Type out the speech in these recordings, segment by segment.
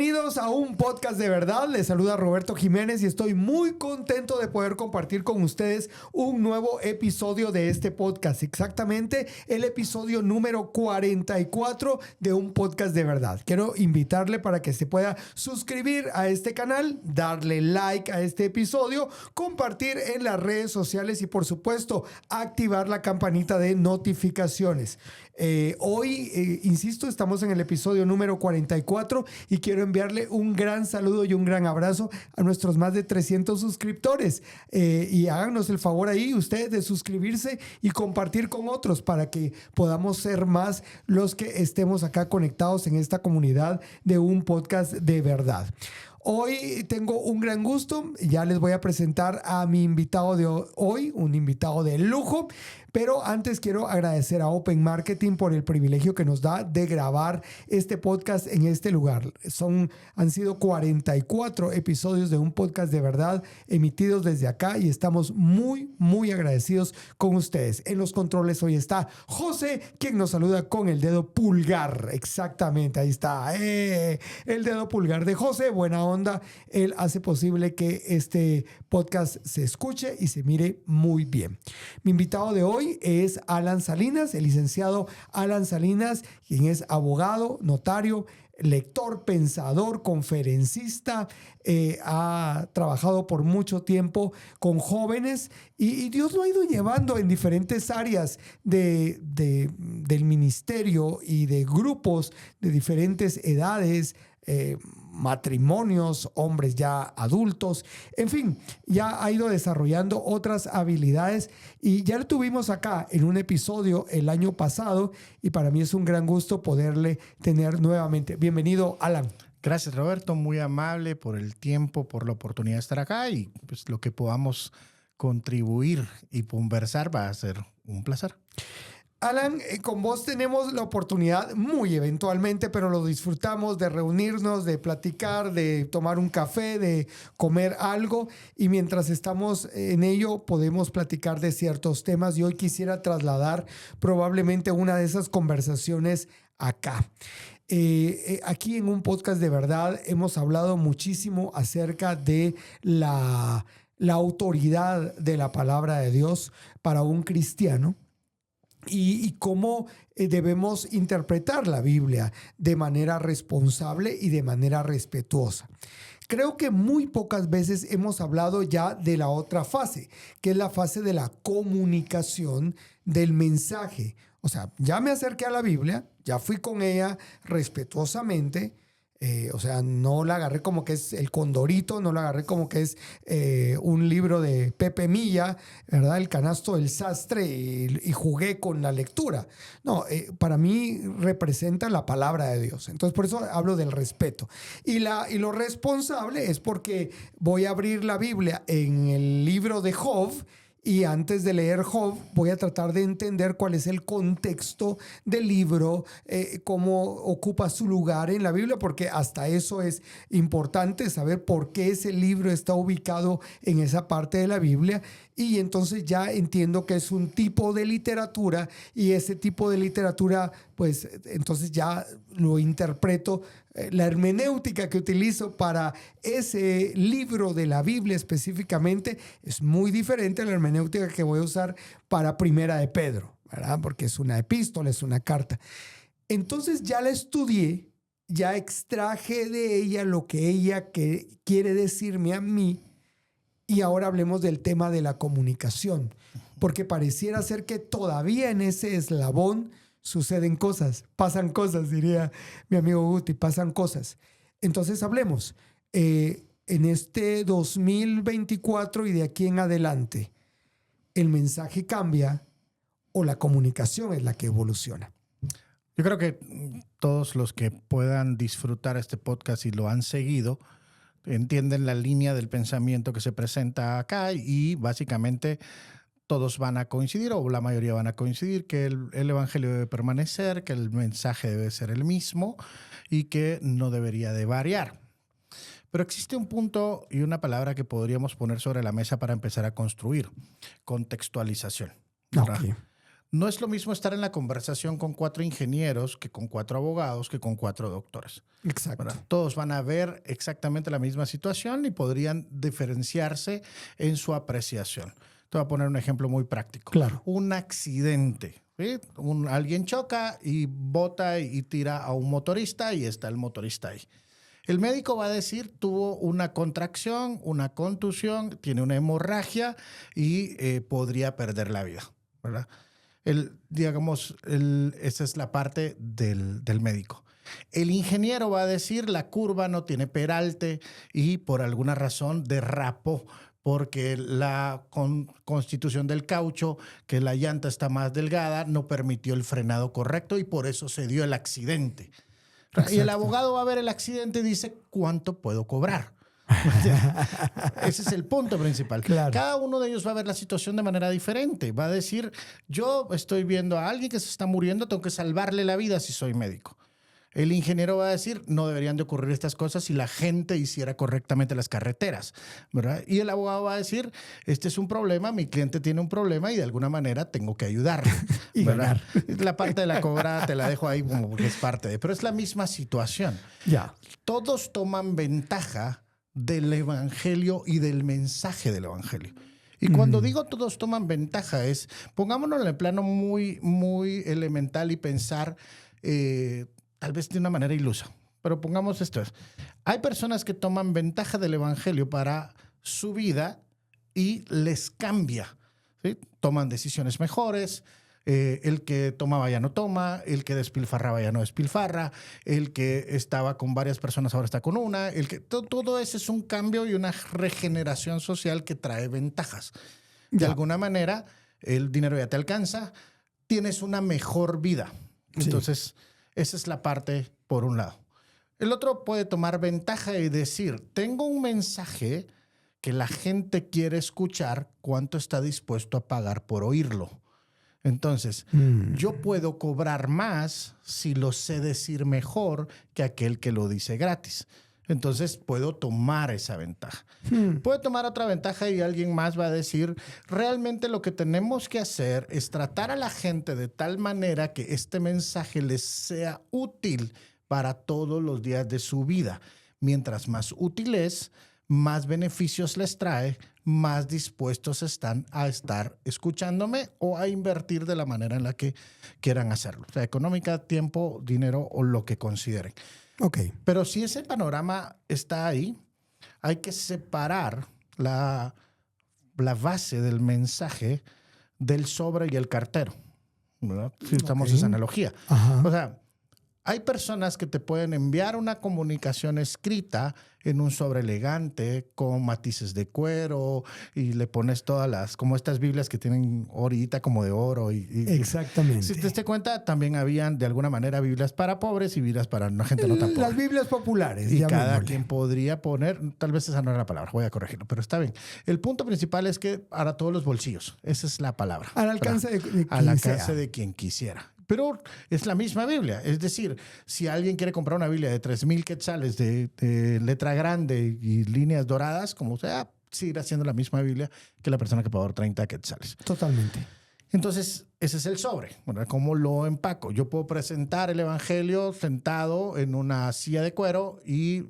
Bienvenidos a un podcast de verdad. Les saluda Roberto Jiménez y estoy muy contento de poder compartir con ustedes un nuevo episodio de este podcast. Exactamente el episodio número 44 de un podcast de verdad. Quiero invitarle para que se pueda suscribir a este canal, darle like a este episodio, compartir en las redes sociales y por supuesto activar la campanita de notificaciones. Hoy, insisto, estamos en el episodio número 44 y quiero enviarle un gran saludo y un gran abrazo a nuestros más de 300 suscriptores. Y háganos el favor ahí ustedes de suscribirse y compartir con otros para que podamos ser más los que estemos acá conectados en esta comunidad de un podcast de verdad. Hoy tengo un gran gusto, ya les voy a presentar a mi invitado de hoy, un invitado de lujo, pero antes quiero agradecer a Open Marketing por el privilegio que nos da de grabar este podcast en este lugar. Han sido 44 episodios de un podcast de verdad emitidos desde acá y estamos muy, muy agradecidos con ustedes. En los controles hoy está José, quien nos saluda con el dedo pulgar. Exactamente, ahí está. El dedo pulgar de José, buena onda. Él hace posible que este podcast se escuche y se mire muy bien. Mi invitado de hoy es Alan Salinas, el licenciado Alan Salinas, quien es abogado, notario, lector, pensador, conferencista, ha trabajado por mucho tiempo con jóvenes y Dios lo ha ido llevando en diferentes áreas del ministerio y de grupos de diferentes edades, matrimonios, hombres ya adultos, en fin, ya ha ido desarrollando otras habilidades y ya lo tuvimos acá en un episodio el año pasado y para mí es un gran gusto poderle tener nuevamente. Bienvenido, Alan. Gracias, Roberto, muy amable por el tiempo, por la oportunidad de estar acá y pues lo que podamos contribuir y conversar va a ser un placer. Alan, con vos tenemos la oportunidad muy eventualmente, pero lo disfrutamos de reunirnos, de platicar, de tomar un café, de comer algo y mientras estamos en ello podemos platicar de ciertos temas y hoy quisiera trasladar probablemente una de esas conversaciones acá. Aquí en un podcast de verdad hemos hablado muchísimo acerca de la autoridad de la palabra de Dios para un cristiano. Y cómo debemos interpretar la Biblia de manera responsable y de manera respetuosa. Creo que muy pocas veces hemos hablado ya de la otra fase, que es la fase de la comunicación del mensaje. O sea, ya me acerqué a la Biblia, ya fui con ella respetuosamente. O sea, no la agarré como que es el Condorito, no la agarré como que es un libro de Pepe Milla, ¿verdad? El canasto del sastre y jugué con la lectura. No, para mí representa la palabra de Dios. Entonces, por eso hablo del respeto. Y lo responsable es porque voy a abrir la Biblia en el libro de Job. Y antes de leer Job, voy a tratar de entender cuál es el contexto del libro, cómo ocupa su lugar en la Biblia, porque hasta eso es importante saber por qué ese libro está ubicado en esa parte de la Biblia. Y entonces ya entiendo que es un tipo de literatura y ese tipo de literatura, pues entonces ya lo interpreto. La hermenéutica que utilizo para ese libro de la Biblia específicamente es muy diferente a la hermenéutica que voy a usar para Primera de Pedro, ¿verdad? Porque es una epístola, es una carta. Entonces ya la estudié, ya extraje de ella lo que ella quiere decirme a mí y ahora hablemos del tema de la comunicación, porque pareciera ser que todavía en ese eslabón suceden cosas, pasan cosas, diría mi amigo Guti, pasan cosas. Entonces hablemos, en este 2024 y de aquí en adelante, ¿el mensaje cambia o la comunicación es la que evoluciona? Yo creo que todos los que puedan disfrutar este podcast y lo han seguido, entienden la línea del pensamiento que se presenta acá y básicamente todos van a coincidir o la mayoría van a coincidir que el evangelio debe permanecer, que el mensaje debe ser el mismo y que no debería de variar. Pero existe un punto y una palabra que podríamos poner sobre la mesa para empezar a construir: contextualización. Okay. No es lo mismo estar en la conversación con 4 ingenieros que con 4 abogados que con 4 doctores. Exacto. ¿Verdad? Todos van a ver exactamente la misma situación y podrían diferenciarse en su apreciación. Te voy a poner un ejemplo muy práctico. Claro. Un accidente. ¿Sí? Alguien choca y bota y tira a un motorista y está el motorista ahí. El médico va a decir, tuvo una contracción, una contusión, tiene una hemorragia y podría perder la vida, ¿verdad? Esa es la parte del médico. El ingeniero va a decir, la curva no tiene peralte y por alguna razón derrapó porque la constitución del caucho, que la llanta está más delgada, no permitió el frenado correcto y por eso se dio el accidente. Exacto. Y el abogado va a ver el accidente y dice, ¿cuánto puedo cobrar? Ese es el punto principal. Claro. Cada uno de ellos va a ver la situación de manera diferente. Va a decir, yo estoy viendo a alguien que se está muriendo, tengo que salvarle la vida si soy médico. El ingeniero va a decir, no deberían de ocurrir estas cosas si la gente hiciera correctamente las carreteras, ¿verdad? Y el abogado va a decir, este es un problema, mi cliente tiene un problema y de alguna manera tengo que ayudarle. Y ¿verdad? ganar. La parte de la cobra te la dejo ahí como porque es parte de, pero es la misma situación. Ya. Todos toman ventaja del evangelio y del mensaje del evangelio. Y cuando digo todos toman ventaja es, pongámonos en el plano muy, muy elemental y pensar tal vez de una manera ilusa, pero pongamos esto. Hay personas que toman ventaja del evangelio para su vida y les cambia, ¿sí? Toman decisiones mejores. El que tomaba ya no toma, el que despilfarraba ya no despilfarra, el que estaba con varias personas ahora está con una, todo eso es un cambio y una regeneración social que trae ventajas. De alguna manera, el dinero ya te alcanza, tienes una mejor vida. Entonces, esa es la parte por un lado. El otro puede tomar ventaja y decir, tengo un mensaje que la gente quiere escuchar, ¿cuánto está dispuesto a pagar por oírlo? Entonces, yo puedo cobrar más si lo sé decir mejor que aquel que lo dice gratis. Entonces, puedo tomar esa ventaja. Puedo tomar otra ventaja y alguien más va a decir, realmente lo que tenemos que hacer es tratar a la gente de tal manera que este mensaje les sea útil para todos los días de su vida. Mientras más útil es, más beneficios les trae, más dispuestos están a estar escuchándome o a invertir de la manera en la que quieran hacerlo. O sea, económica, tiempo, dinero o lo que consideren. Okay. Pero si ese panorama está ahí, hay que separar la base del mensaje del sobre y el cartero, ¿verdad? Si usamos esa analogía. Ajá. O sea, hay personas que te pueden enviar una comunicación escrita en un sobre elegante con matices de cuero y le pones todas las, como estas Biblias que tienen orita como de oro. Exactamente. Si te das cuenta, también habían de alguna manera Biblias para pobres y Biblias para gente no tan pobre. Las Biblias populares. Y cada quien podría poner, tal vez esa no era la palabra, voy a corregirlo, pero está bien. El punto principal es que para todos los bolsillos, esa es la palabra. Al alcance de quien al alcance sea. de quien quisiera. Pero es la misma Biblia. Es decir, si alguien quiere comprar una Biblia de 3,000 quetzales de letra grande y líneas doradas, como sea, seguirá siendo la misma Biblia que la persona que pagó 30 quetzales. Totalmente. Entonces, ese es el sobre. ¿Verdad? ¿Cómo lo empaco? Yo puedo presentar el evangelio sentado en una silla de cuero y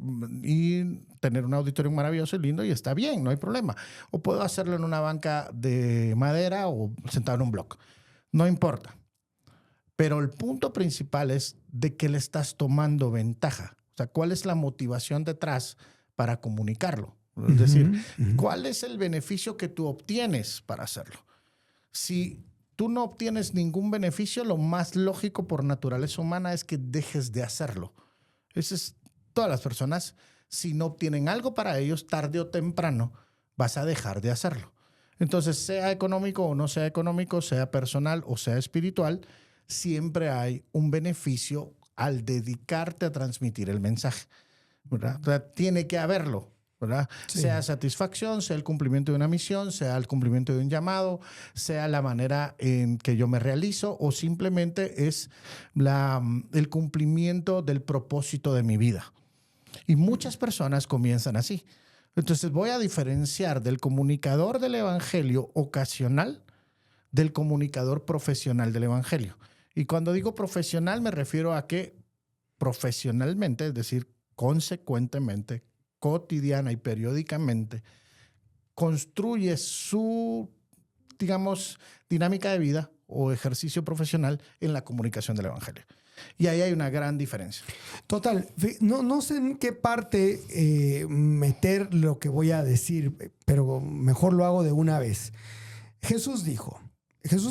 tener un auditorio maravilloso y lindo y está bien, no hay problema. O puedo hacerlo en una banca de madera o sentado en un bloc. No importa. Pero el punto principal es de qué le estás tomando ventaja. O sea, ¿cuál es la motivación detrás para comunicarlo? Es decir, ¿cuál es el beneficio que tú obtienes para hacerlo? Si tú no obtienes ningún beneficio, lo más lógico por naturaleza humana es que dejes de hacerlo. Eso es todas las personas. Si no obtienen algo para ellos, tarde o temprano, vas a dejar de hacerlo. Entonces, sea económico o no sea económico, sea personal o sea espiritual, siempre hay un beneficio al dedicarte a transmitir el mensaje, ¿verdad? O sea, tiene que haberlo, ¿verdad? Sí. Sea satisfacción, sea el cumplimiento de una misión, sea el cumplimiento de un llamado, sea la manera en que yo me realizo o simplemente es el cumplimiento del propósito de mi vida. Y muchas personas comienzan así. Entonces voy a diferenciar del comunicador del evangelio ocasional del comunicador profesional del evangelio. Y cuando digo profesional me refiero a que profesionalmente, es decir, consecuentemente, cotidiana y periódicamente, construye su, digamos, dinámica de vida o ejercicio profesional en la comunicación del evangelio. Y ahí hay una gran diferencia. Total, no sé en qué parte meter lo que voy a decir, pero mejor lo hago de una vez. Jesús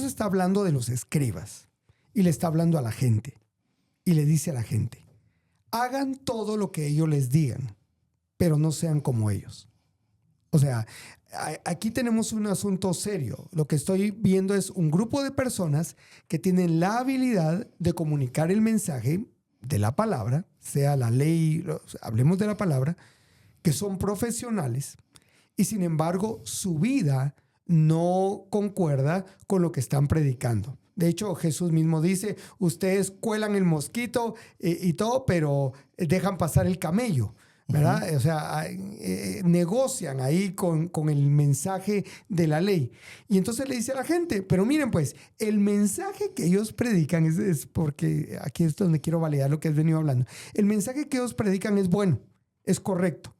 está hablando de los escribas y le está hablando a la gente y le dice a la gente, hagan todo lo que ellos les digan, pero no sean como ellos. O sea, aquí tenemos un asunto serio. Lo que estoy viendo es un grupo de personas que tienen la habilidad de comunicar el mensaje de la palabra, sea la ley, hablemos de la palabra, que son profesionales y sin embargo su vida no concuerda con lo que están predicando. De hecho, Jesús mismo dice, ustedes cuelan el mosquito y todo, pero dejan pasar el camello, ¿verdad? Uh-huh. O sea, negocian ahí con el mensaje de la ley. Y entonces le dice a la gente, pero miren pues, el mensaje que ellos predican es porque aquí es donde quiero validar lo que has venido hablando. El mensaje que ellos predican es bueno, es correcto,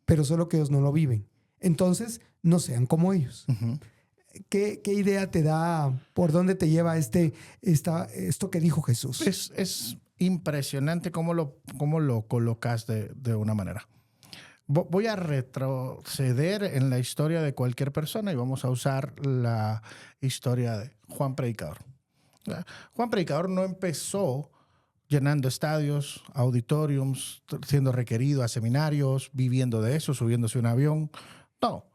pero solo que ellos no lo viven. Entonces, no sean como ellos. Uh-huh. ¿Qué idea te da? ¿Por dónde te lleva esto que dijo Jesús? Es impresionante cómo lo colocas de una manera. Voy a retroceder en la historia de cualquier persona y vamos a usar la historia de Juan Predicador. Juan Predicador no empezó llenando estadios, auditoriums, siendo requerido a seminarios, viviendo de eso, subiéndose a un avión. No.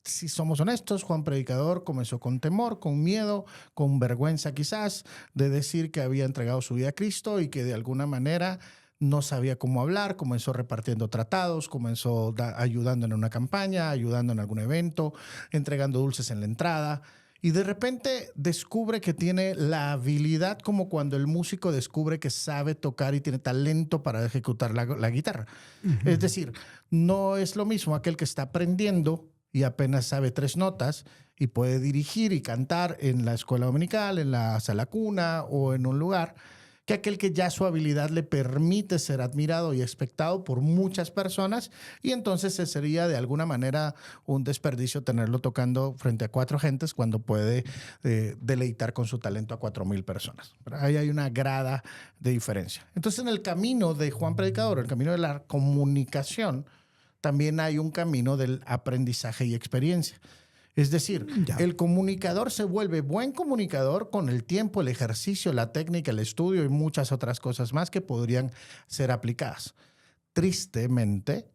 Si somos honestos, Juan Predicador comenzó con temor, con miedo, con vergüenza quizás de decir que había entregado su vida a Cristo y que de alguna manera no sabía cómo hablar. Comenzó repartiendo tratados, comenzó ayudando en una campaña, ayudando en algún evento, entregando dulces en la entrada. Y de repente descubre que tiene la habilidad como cuando el músico descubre que sabe tocar y tiene talento para ejecutar la guitarra. Uh-huh. Es decir, no es lo mismo aquel que está aprendiendo y apenas sabe 3 notas y puede dirigir y cantar en la escuela dominical, en la sala cuna o en un lugar, que aquel que ya su habilidad le permite ser admirado y expectado por muchas personas, y entonces sería de alguna manera un desperdicio tenerlo tocando frente a 4 gentes cuando puede deleitar con su talento a 4,000 personas. Ahí hay una grada de diferencia. Entonces, en el camino de Juan Predicador, el camino de la comunicación, también hay un camino del aprendizaje y experiencia. Es decir, el comunicador se vuelve buen comunicador con el tiempo, el ejercicio, la técnica, el estudio y muchas otras cosas más que podrían ser aplicadas. Tristemente,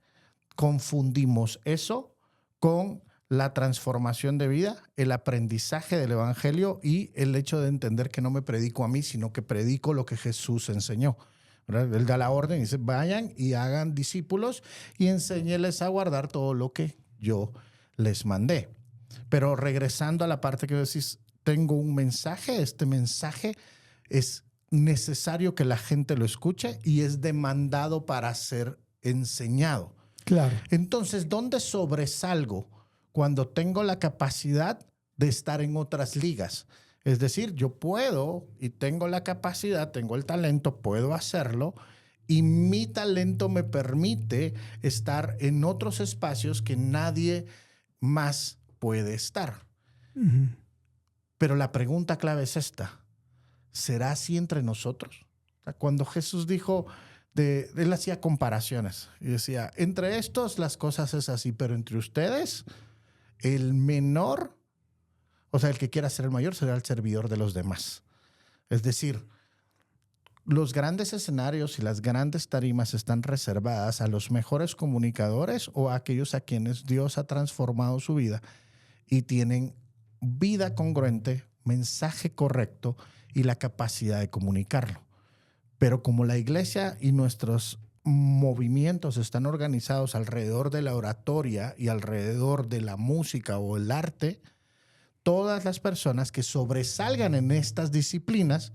confundimos eso con la transformación de vida, el aprendizaje del evangelio y el hecho de entender que no me predico a mí, sino que predico lo que Jesús enseñó. Él da la orden y dice, vayan y hagan discípulos y enséñeles a guardar todo lo que yo les mandé. Pero regresando a la parte que decís, tengo un mensaje, este mensaje es necesario que la gente lo escuche y es demandado para ser enseñado. Claro. Entonces, ¿dónde sobresalgo cuando tengo la capacidad de estar en otras ligas? Es decir, yo puedo y tengo la capacidad, tengo el talento, puedo hacerlo y mi talento me permite estar en otros espacios que nadie más puede estar. Uh-huh. Pero la pregunta clave es esta. ¿Será así entre nosotros? O sea, cuando Jesús dijo, él hacía comparaciones y decía, entre estos las cosas es así, pero entre ustedes, el menor, o sea, el que quiera ser el mayor será el servidor de los demás. Es decir, los grandes escenarios y las grandes tarimas están reservadas a los mejores comunicadores o a aquellos a quienes Dios ha transformado su vida y tienen vida congruente, mensaje correcto y la capacidad de comunicarlo. Pero como la iglesia y nuestros movimientos están organizados alrededor de la oratoria y alrededor de la música o el arte, todas las personas que sobresalgan en estas disciplinas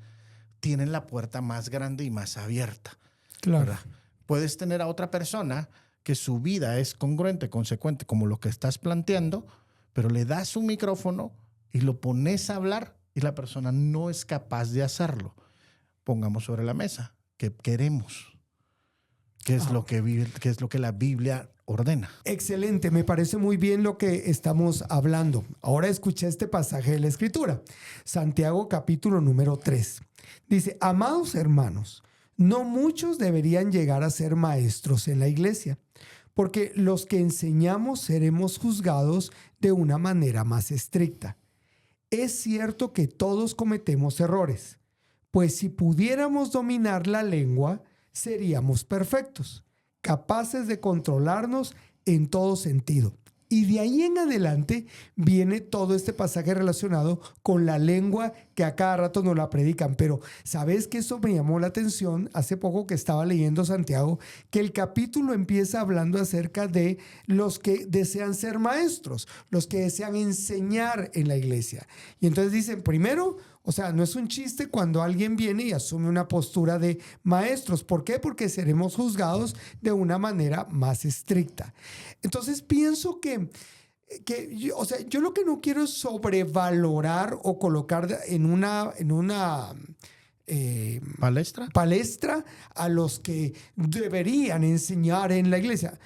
tienen la puerta más grande y más abierta. Claro. ¿Verdad? Puedes tener a otra persona que su vida es congruente, consecuente, como lo que estás planteando, pero le das un micrófono y lo pones a hablar y la persona no es capaz de hacerlo. Pongamos sobre la mesa qué queremos, qué es lo que la Biblia ordena. Excelente, me parece muy bien lo que estamos hablando. Ahora escuché este pasaje de la Escritura, Santiago capítulo número 3. Dice, amados hermanos, no muchos deberían llegar a ser maestros en la iglesia, porque los que enseñamos seremos juzgados de una manera más estricta. Es cierto que todos cometemos errores, pues si pudiéramos dominar la lengua, seríamos perfectos, capaces de controlarnos en todo sentido. Y de ahí en adelante viene todo este pasaje relacionado con la lengua que a cada rato nos la predican. Pero ¿sabes que eso me llamó la atención? Hace poco que estaba leyendo Santiago, que el capítulo empieza hablando acerca de los que desean ser maestros, los que desean enseñar en la iglesia. Y entonces dicen, primero, o sea, no es un chiste cuando alguien viene y asume una postura de maestros. ¿Por qué? Porque seremos juzgados de una manera más estricta. Entonces pienso que yo lo que no quiero es sobrevalorar o colocar en una palestra a los que deberían enseñar en la iglesia.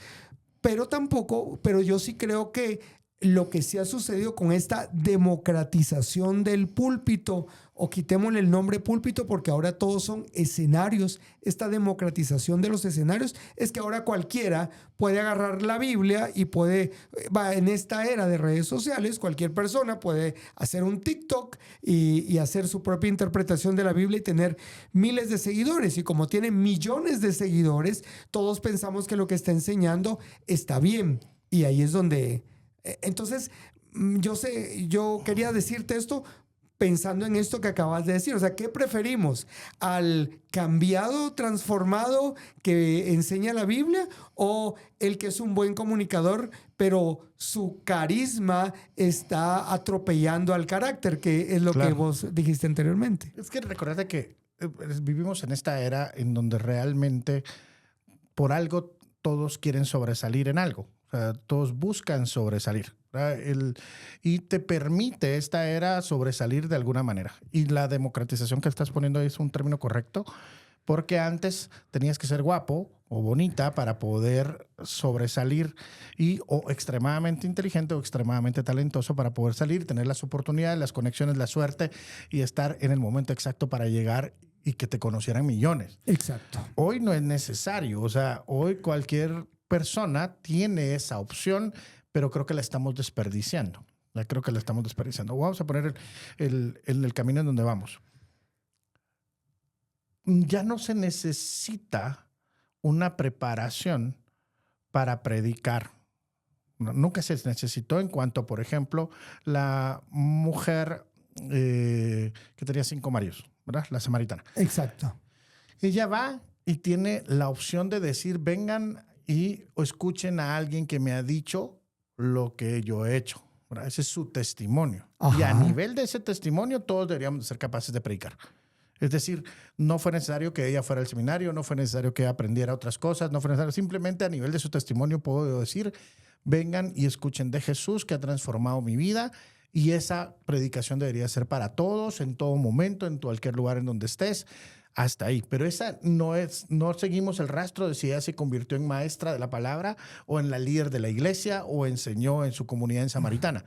Pero yo sí creo que lo que sí ha sucedido con esta democratización del púlpito, o quitémosle el nombre púlpito porque ahora todos son escenarios, esta democratización de los escenarios es que ahora cualquiera puede agarrar la Biblia y en esta era de redes sociales, cualquier persona puede hacer un TikTok y hacer su propia interpretación de la Biblia y tener miles de seguidores. Y como tiene millones de seguidores, todos pensamos que lo que está enseñando está bien. Y ahí es donde... Entonces, yo quería decirte esto pensando en esto que acabas de decir. O sea, ¿qué preferimos? ¿Al cambiado, transformado que enseña la Biblia o el que es un buen comunicador, pero su carisma está atropellando al carácter, que es lo que vos dijiste anteriormente? Es que recordate que vivimos en esta era en donde realmente por algo todos quieren sobresalir en algo. O sea, todos buscan sobresalir. Y te permite esta era sobresalir de alguna manera. Y la democratización que estás poniendo ahí es un término correcto, porque antes tenías que ser guapo o bonita para poder sobresalir o extremadamente inteligente o extremadamente talentoso para poder salir, tener las oportunidades, las conexiones, la suerte y estar en el momento exacto para llegar y que te conocieran millones. Exacto. Hoy no es necesario. O sea, hoy cualquier persona tiene esa opción, pero creo que la estamos desperdiciando. Vamos a poner el camino en donde vamos. Ya no se necesita una preparación para predicar. Nunca se necesitó en cuanto, por ejemplo, la mujer que tenía 5 maridos, ¿verdad? La samaritana. Exacto. Ella va y tiene la opción de decir, vengan y escuchen a alguien que me ha dicho lo que yo he hecho, ¿verdad? Ese es su testimonio. Ajá. Y a nivel de ese testimonio, todos deberíamos ser capaces de predicar. Es decir, no fue necesario que ella fuera al seminario, no fue necesario que aprendiera otras cosas, no fue necesario. Simplemente a nivel de su testimonio puedo decir, vengan y escuchen de Jesús que ha transformado mi vida. Y esa predicación debería ser para todos, en todo momento, en cualquier lugar en donde estés. Hasta ahí. Pero esa no seguimos el rastro de si ella se convirtió en maestra de la palabra o en la líder de la iglesia o enseñó en su comunidad en samaritana.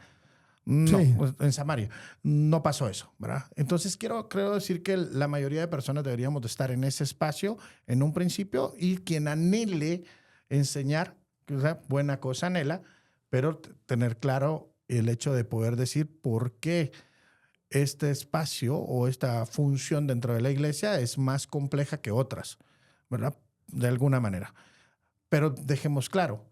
No, sí. En Samaria. No pasó eso, ¿verdad? Entonces creo decir que la mayoría de personas deberíamos de estar en ese espacio en un principio y quien anhele enseñar, o sea, buena cosa anhela, pero tener claro el hecho de poder decir por qué este espacio o esta función dentro de la iglesia es más compleja que otras, ¿verdad? De alguna manera. Pero dejemos claro,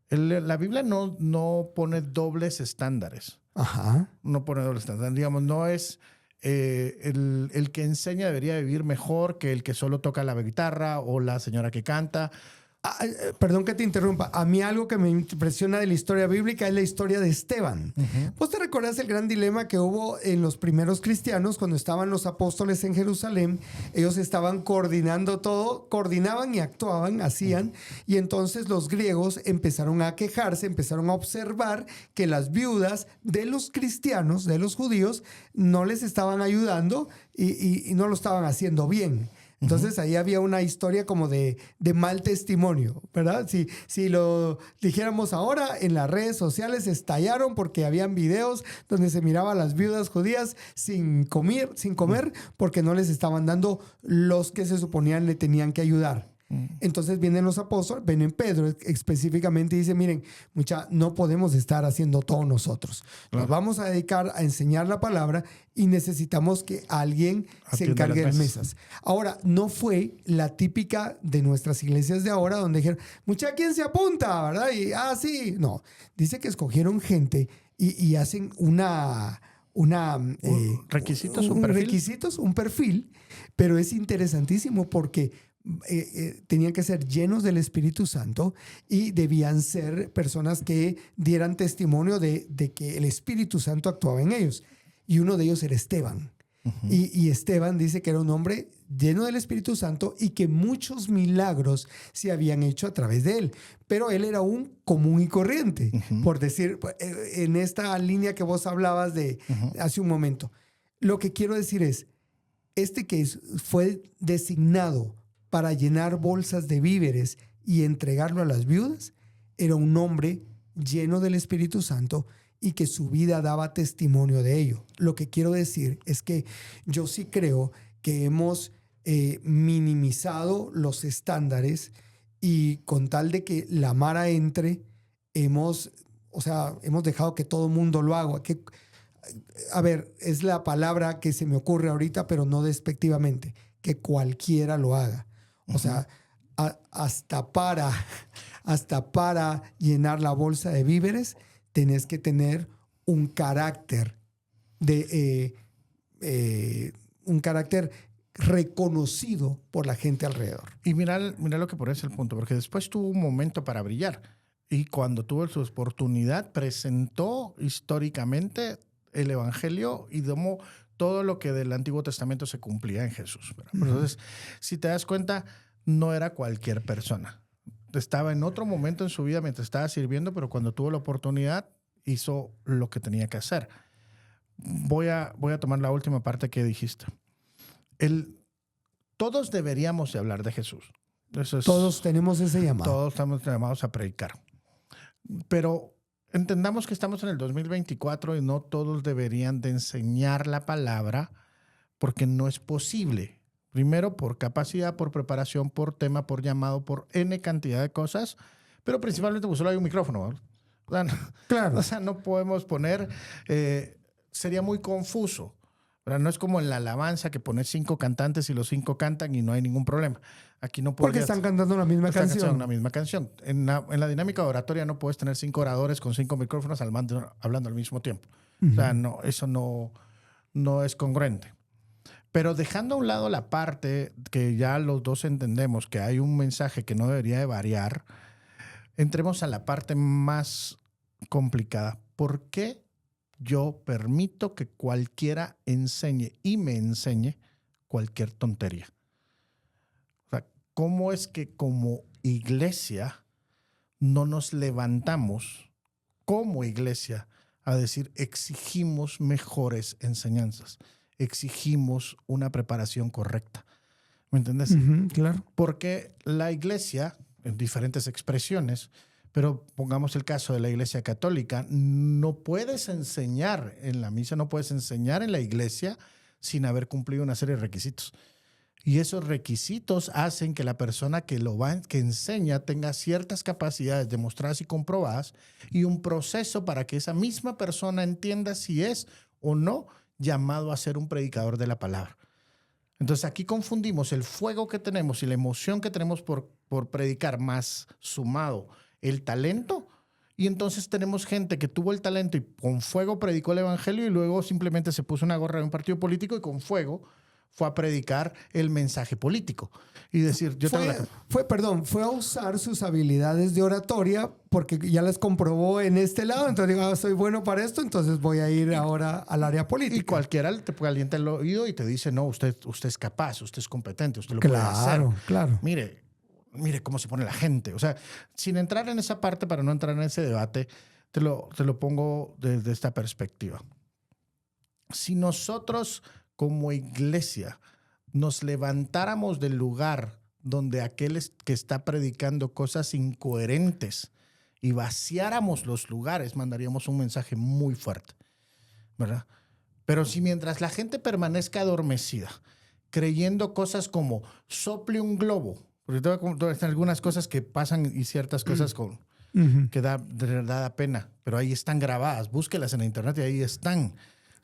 la Biblia no pone dobles estándares. Ajá. No pone dobles estándares. Digamos, no es el que enseña debería vivir mejor que el que solo toca la guitarra o la señora que canta. Perdón que te interrumpa. A mí algo que me impresiona de la historia bíblica es la historia de Esteban. ¿Vos te recordás el gran dilema que hubo en los primeros cristianos cuando estaban los apóstoles en Jerusalén? Ellos estaban coordinando todo, coordinaban y actuaban, hacían, y entonces los griegos empezaron a quejarse, empezaron a observar que las viudas de los cristianos, de los judíos, no les estaban ayudando y no lo estaban haciendo bien. Entonces ahí había una historia como de mal testimonio, ¿verdad? Si lo dijéramos ahora, en las redes sociales estallaron porque habían videos donde se miraba a las viudas judías sin comer porque no les estaban dando los que se suponían le tenían que ayudar. Entonces vienen los apóstoles, vienen Pedro específicamente y dice, miren, no podemos estar haciendo todo nosotros. Nos vamos a dedicar a enseñar la palabra y necesitamos que alguien se encargue de mesas. Ahora, no fue la típica de nuestras iglesias de ahora donde dijeron, ¿quién se apunta? ¿Verdad? Y, sí. No, dice que escogieron gente y hacen requisitos, un perfil, pero es interesantísimo porque tenían que ser llenos del Espíritu Santo y debían ser personas que dieran testimonio de que el Espíritu Santo actuaba en ellos. Y uno de ellos era Esteban. Y Esteban dice que era un hombre lleno del Espíritu Santo y que muchos milagros se habían hecho a través de él. Pero él era un común y corriente, por decir, en esta línea que vos hablabas de hace un momento. Lo que quiero decir es, fue designado para llenar bolsas de víveres y entregarlo a las viudas, era un hombre lleno del Espíritu Santo y que su vida daba testimonio de ello. Lo que quiero decir es que yo sí creo que hemos minimizado los estándares y con tal de que la mara entre, hemos dejado que todo el mundo lo haga. A ver, es la palabra que se me ocurre ahorita, pero no despectivamente, que cualquiera lo haga. O sea, hasta para llenar la bolsa de víveres, tenés que tener un carácter un carácter reconocido por la gente alrededor. Y mira lo que por eso es el punto, porque después tuvo un momento para brillar. Y cuando tuvo su oportunidad, presentó históricamente el Evangelio y tomó todo lo que del Antiguo Testamento se cumplía en Jesús. Entonces, si te das cuenta, no era cualquier persona. Estaba en otro momento en su vida mientras estaba sirviendo, pero cuando tuvo la oportunidad, hizo lo que tenía que hacer. Voy a tomar la última parte que dijiste. Todos deberíamos de hablar de Jesús. Todos tenemos ese llamado. Todos estamos llamados a predicar. Pero entendamos que estamos en el 2024 y no todos deberían de enseñar la palabra porque no es posible. Primero, por capacidad, por preparación, por tema, por llamado, por N cantidad de cosas, pero principalmente pues solo hay un micrófono, ¿verdad? O sea, claro. O sea, no podemos poner... sería muy confuso. ¿Verdad? No es como en la alabanza que pones 5 cantantes y los 5 cantan y no hay ningún problema. Aquí no puedes... Porque están cantando la misma canción. Están cantando una misma canción. En la dinámica de oratoria no puedes tener 5 oradores con 5 micrófonos hablando al mismo tiempo. O sea, no, eso no es congruente. Pero dejando a un lado la parte que ya los dos entendemos que hay un mensaje que no debería de variar, entremos a la parte más complicada. ¿Por qué yo permito que cualquiera enseñe y me enseñe cualquier tontería? O sea, ¿cómo es que como iglesia no nos levantamos como iglesia a decir exigimos mejores enseñanzas? Exigimos una preparación correcta. ¿Me entiendes? Claro. Porque la iglesia, en diferentes expresiones, pero pongamos el caso de la iglesia católica, no puedes enseñar en la misa, no puedes enseñar en la iglesia sin haber cumplido una serie de requisitos. Y esos requisitos hacen que la persona que enseña tenga ciertas capacidades demostradas y comprobadas y un proceso para que esa misma persona entienda si es o no llamado a ser un predicador de la palabra. Entonces aquí confundimos el fuego que tenemos y la emoción que tenemos por predicar más sumado el talento, y entonces tenemos gente que tuvo el talento y con fuego predicó el evangelio y luego simplemente se puso una gorra de un partido político y con fuego fue a predicar el mensaje político y decir, fue a usar sus habilidades de oratoria porque ya las comprobó en este lado, entonces digo, soy bueno para esto, entonces voy a ir ahora al área política. Y cualquiera te calienta el oído y te dice, no, usted es capaz, usted es competente, usted lo puede hacer. Claro. Mire cómo se pone la gente. O sea, sin entrar en esa parte, para no entrar en ese debate, te lo pongo desde esta perspectiva. Si nosotros como iglesia nos levantáramos del lugar donde aquel que está predicando cosas incoherentes y vaciáramos los lugares, mandaríamos un mensaje muy fuerte, ¿verdad? Pero si mientras la gente permanezca adormecida, creyendo cosas como sople un globo, porque hay algunas cosas que pasan y ciertas cosas que de verdad da pena, pero ahí están grabadas, búsquelas en internet y ahí están.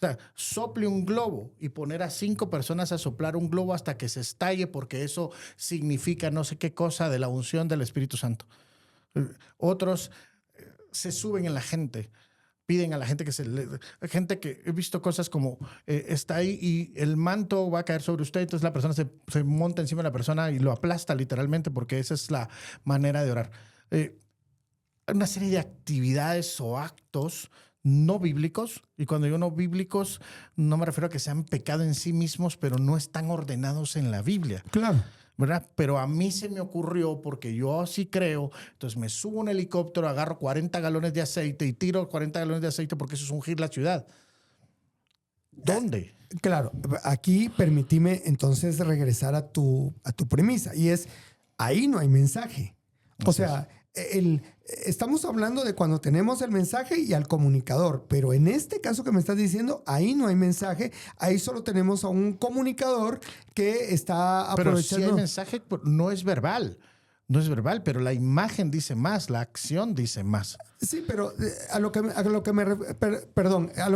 O sea, sople un globo y poner a 5 personas a soplar un globo hasta que se estalle porque eso significa no sé qué cosa de la unción del Espíritu Santo. Otros se suben en la gente, piden a la gente gente que he visto cosas como está ahí y el manto va a caer sobre usted, entonces la persona se monta encima de la persona y lo aplasta literalmente porque esa es la manera de orar. Una serie de actividades o actos no bíblicos, y cuando digo no bíblicos, no me refiero a que sean pecado en sí mismos, pero no están ordenados en la Biblia. Claro. ¿Verdad? Pero a mí se me ocurrió porque yo sí creo, entonces me subo a un helicóptero, agarro 40 galones de aceite y tiro 40 galones de aceite porque eso es ungir la ciudad. ¿Dónde? Claro, aquí permitime entonces regresar a tu premisa, y es, ahí no hay mensaje. O sea, estamos hablando de cuando tenemos el mensaje y al comunicador, pero en este caso que me estás diciendo, ahí no hay mensaje, ahí solo tenemos a un comunicador que está aprovechando. Pero si hay mensaje, no es verbal. No es verbal, pero la imagen dice más, la acción dice más. Sí, pero a lo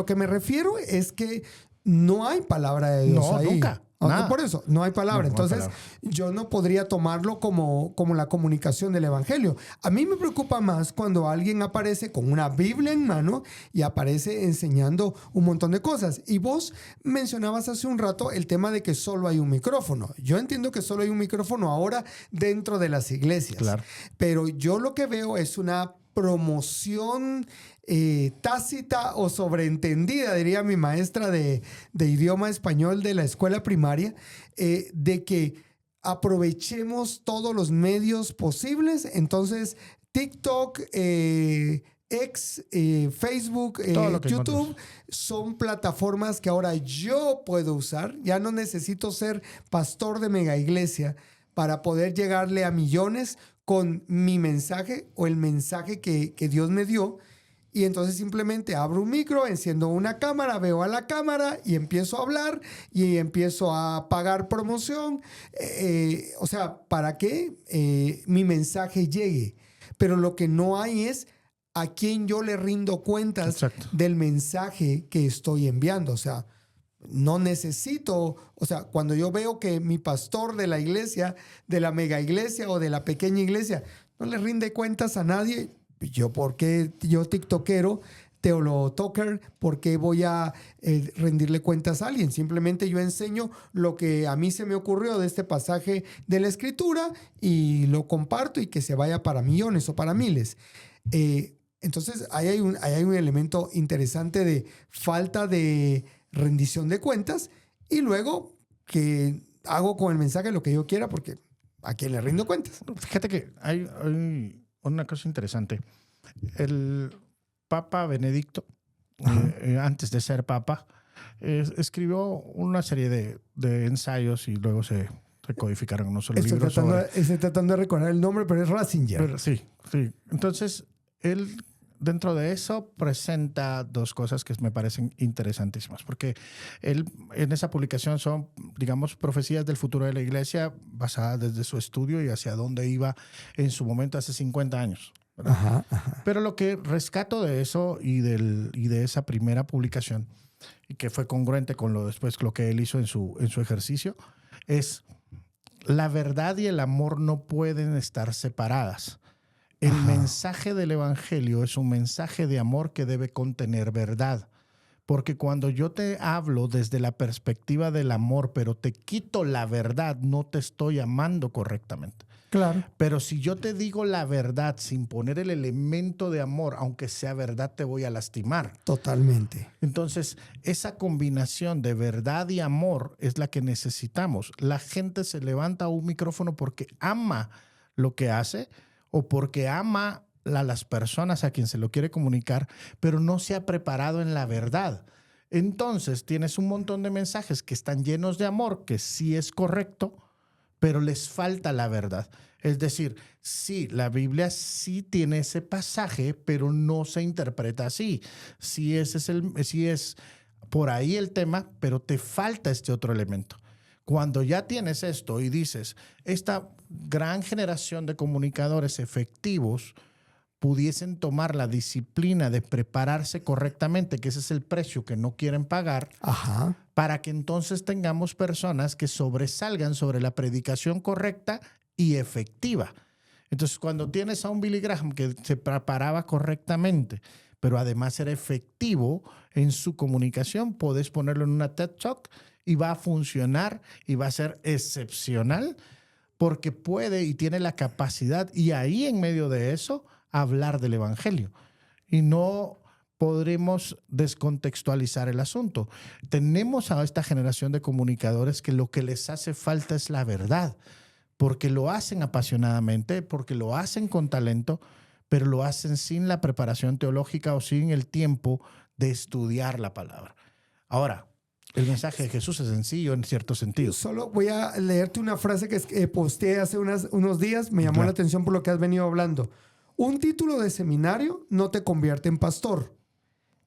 que me refiero es que no hay palabra de Dios ahí. Nunca. Nada. Por eso, no hay palabra. Entonces, palabra. yo no podría tomarlo como la comunicación del evangelio. A mí me preocupa más cuando alguien aparece con una Biblia en mano y aparece enseñando un montón de cosas. Y vos mencionabas hace un rato el tema de que solo hay un micrófono. Yo entiendo que solo hay un micrófono ahora dentro de las iglesias. Claro. Pero yo lo que veo es una promoción tácita o sobreentendida, diría mi maestra de idioma español de la escuela primaria, de que aprovechemos todos los medios posibles. Entonces, TikTok, X, Facebook, YouTube son plataformas que ahora yo puedo usar. Ya no necesito ser pastor de mega iglesia para poder llegarle a millones con mi mensaje o el mensaje que Dios me dio. Y entonces simplemente abro un micro, enciendo una cámara, veo a la cámara y empiezo a hablar y empiezo a pagar promoción. O sea, para que mi mensaje llegue. Pero lo que no hay es a quién yo le rindo cuentas. Exacto. Del mensaje que estoy enviando. O sea, no necesito, o sea, cuando yo veo que mi pastor de la iglesia, de la mega iglesia o de la pequeña iglesia, no le rinde cuentas a nadie, ¿por qué yo tiktokero, teolotoker, por qué voy a rendirle cuentas a alguien? Simplemente yo enseño lo que a mí se me ocurrió de este pasaje de la Escritura y lo comparto y que se vaya para millones o para miles. Entonces, ahí hay un elemento interesante de falta de rendición de cuentas, y luego que hago con el mensaje lo que yo quiera porque ¿a quién le rindo cuentas? Fíjate que hay una cosa interesante. El Papa Benedicto, antes de ser Papa, escribió una serie de ensayos y luego se codificaron en un solo libro. Estoy tratando de recordar el nombre, pero es Ratzinger. Pero, sí. Entonces, él dentro de eso presenta dos cosas que me parecen interesantísimas, porque él en esa publicación son, digamos, profecías del futuro de la iglesia basadas desde su estudio y hacia dónde iba en su momento hace 50 años. Ajá. Pero lo que rescato de eso y de esa primera publicación, y que fue congruente con lo que él hizo en su ejercicio, es la verdad y el amor no pueden estar separadas. El mensaje del evangelio es un mensaje de amor que debe contener verdad. Porque cuando yo te hablo desde la perspectiva del amor, pero te quito la verdad, no te estoy amando correctamente. Claro. Pero si yo te digo la verdad sin poner el elemento de amor, aunque sea verdad, te voy a lastimar. Totalmente. Entonces, esa combinación de verdad y amor es la que necesitamos. La gente se levanta a un micrófono porque ama lo que hace o porque ama a las personas a quien se lo quiere comunicar, pero no se ha preparado en la verdad. Entonces, tienes un montón de mensajes que están llenos de amor, que sí es correcto, pero les falta la verdad. Es decir, sí, la Biblia sí tiene ese pasaje, pero no se interpreta así. Sí, sí es por ahí el tema, pero te falta este otro elemento. Cuando ya tienes esto y dices, esta gran generación de comunicadores efectivos pudiesen tomar la disciplina de prepararse correctamente, que ese es el precio que no quieren pagar, Ajá. para que entonces tengamos personas que sobresalgan sobre la predicación correcta y efectiva. Entonces, cuando tienes a un Billy Graham que se preparaba correctamente, pero además era efectivo en su comunicación, puedes ponerlo en una TED Talk y va a funcionar y va a ser excepcional porque puede y tiene la capacidad y ahí en medio de eso hablar del evangelio. Y no podremos descontextualizar el asunto. Tenemos a esta generación de comunicadores que lo que les hace falta es la verdad, porque lo hacen apasionadamente, porque lo hacen con talento, pero lo hacen sin la preparación teológica o sin el tiempo de estudiar la palabra. Ahora, el mensaje de Jesús es sencillo en cierto sentido. Solo voy a leerte una frase que posteé hace unos días. Me llamó la atención por lo que has venido hablando. Un título de seminario no te convierte en pastor,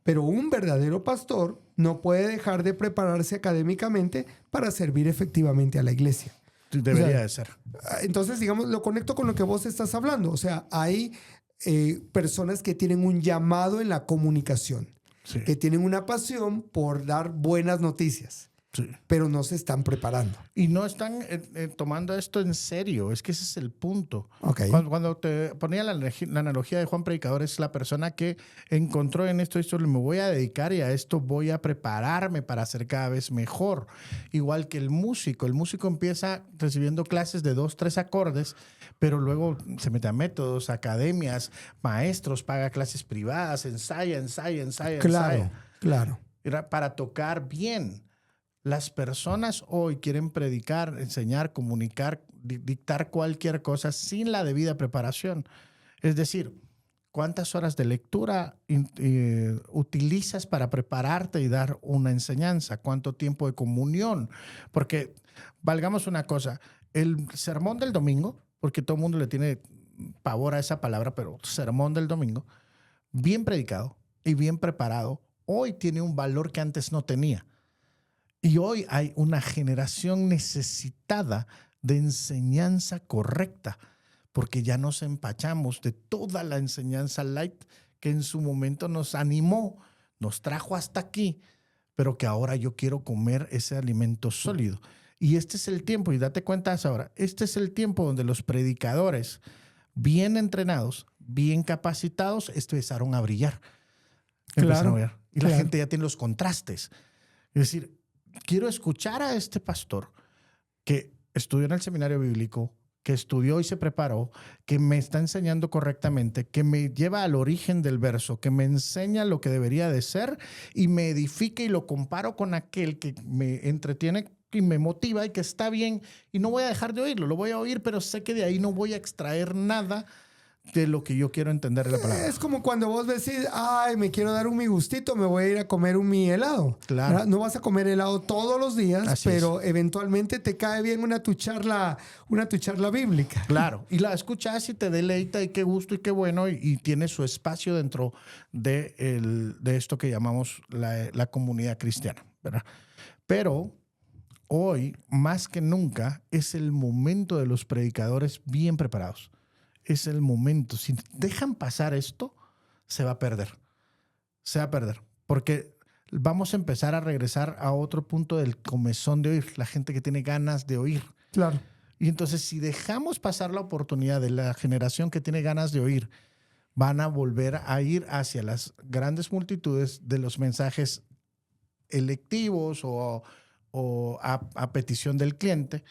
pero un verdadero pastor no puede dejar de prepararse académicamente para servir efectivamente a la iglesia. Debería de ser. Entonces, digamos, lo conecto con lo que vos estás hablando. O sea, hay personas que tienen un llamado en la comunicación, Sí. que tienen una pasión por dar buenas noticias, Sí. pero no se están preparando. Y no están tomando esto en serio. Es que ese es el punto. Ok. Cuando te ponía la analogía de Juan Predicador, es la persona que encontró en esto, me voy a dedicar y a esto voy a prepararme para ser cada vez mejor. Igual que el músico. El músico empieza recibiendo clases de 2, 3 acordes, pero luego se mete a métodos, academias, maestros, paga clases privadas, ensaya. Claro, claro. Para tocar bien. Las personas hoy quieren predicar, enseñar, comunicar, dictar cualquier cosa sin la debida preparación. Es decir, ¿cuántas horas de lectura utilizas para prepararte y dar una enseñanza? ¿Cuánto tiempo de comunión? Porque, valgamos una cosa, el sermón del domingo, porque todo el mundo le tiene pavor a esa palabra, pero sermón del domingo, bien predicado y bien preparado, hoy tiene un valor que antes no tenía. Y hoy hay una generación necesitada de enseñanza correcta, porque ya nos empachamos de toda la enseñanza light que en su momento nos animó, nos trajo hasta aquí, pero que ahora yo quiero comer ese alimento sólido. Y este es el tiempo, y date cuenta ahora, este es el tiempo donde los predicadores bien entrenados, bien capacitados, empezaron a brillar. Claro, y la gente ya tiene los contrastes. Es decir, quiero escuchar a este pastor que estudió en el seminario bíblico, que estudió y se preparó, que me está enseñando correctamente, que me lleva al origen del verso, que me enseña lo que debería de ser y me edifica y lo comparo con aquel que me entretiene y me motiva y que está bien y no voy a dejar de oírlo, lo voy a oír, pero sé que de ahí no voy a extraer nada de lo que yo quiero entender de la palabra. Es como cuando vos decís, ay, me quiero dar mi gustito, me voy a ir a comer mi helado. Claro. ¿Verdad? No vas a comer helado todos los días, Así pero eventualmente te cae bien una tu charla bíblica. Claro, y la escuchas y te deleita y qué gusto y qué bueno y tiene su espacio dentro de esto que llamamos la comunidad cristiana, ¿verdad? Pero hoy, más que nunca, es el momento de los predicadores bien preparados. Es el momento. Si dejan pasar esto, se va a perder. Se va a perder. Porque vamos a empezar a regresar a otro punto del comezón de oír. La gente que tiene ganas de oír. Claro. Y entonces, si dejamos pasar la oportunidad de la generación que tiene ganas de oír, van a volver a ir hacia las grandes multitudes de los mensajes electivos o a petición del cliente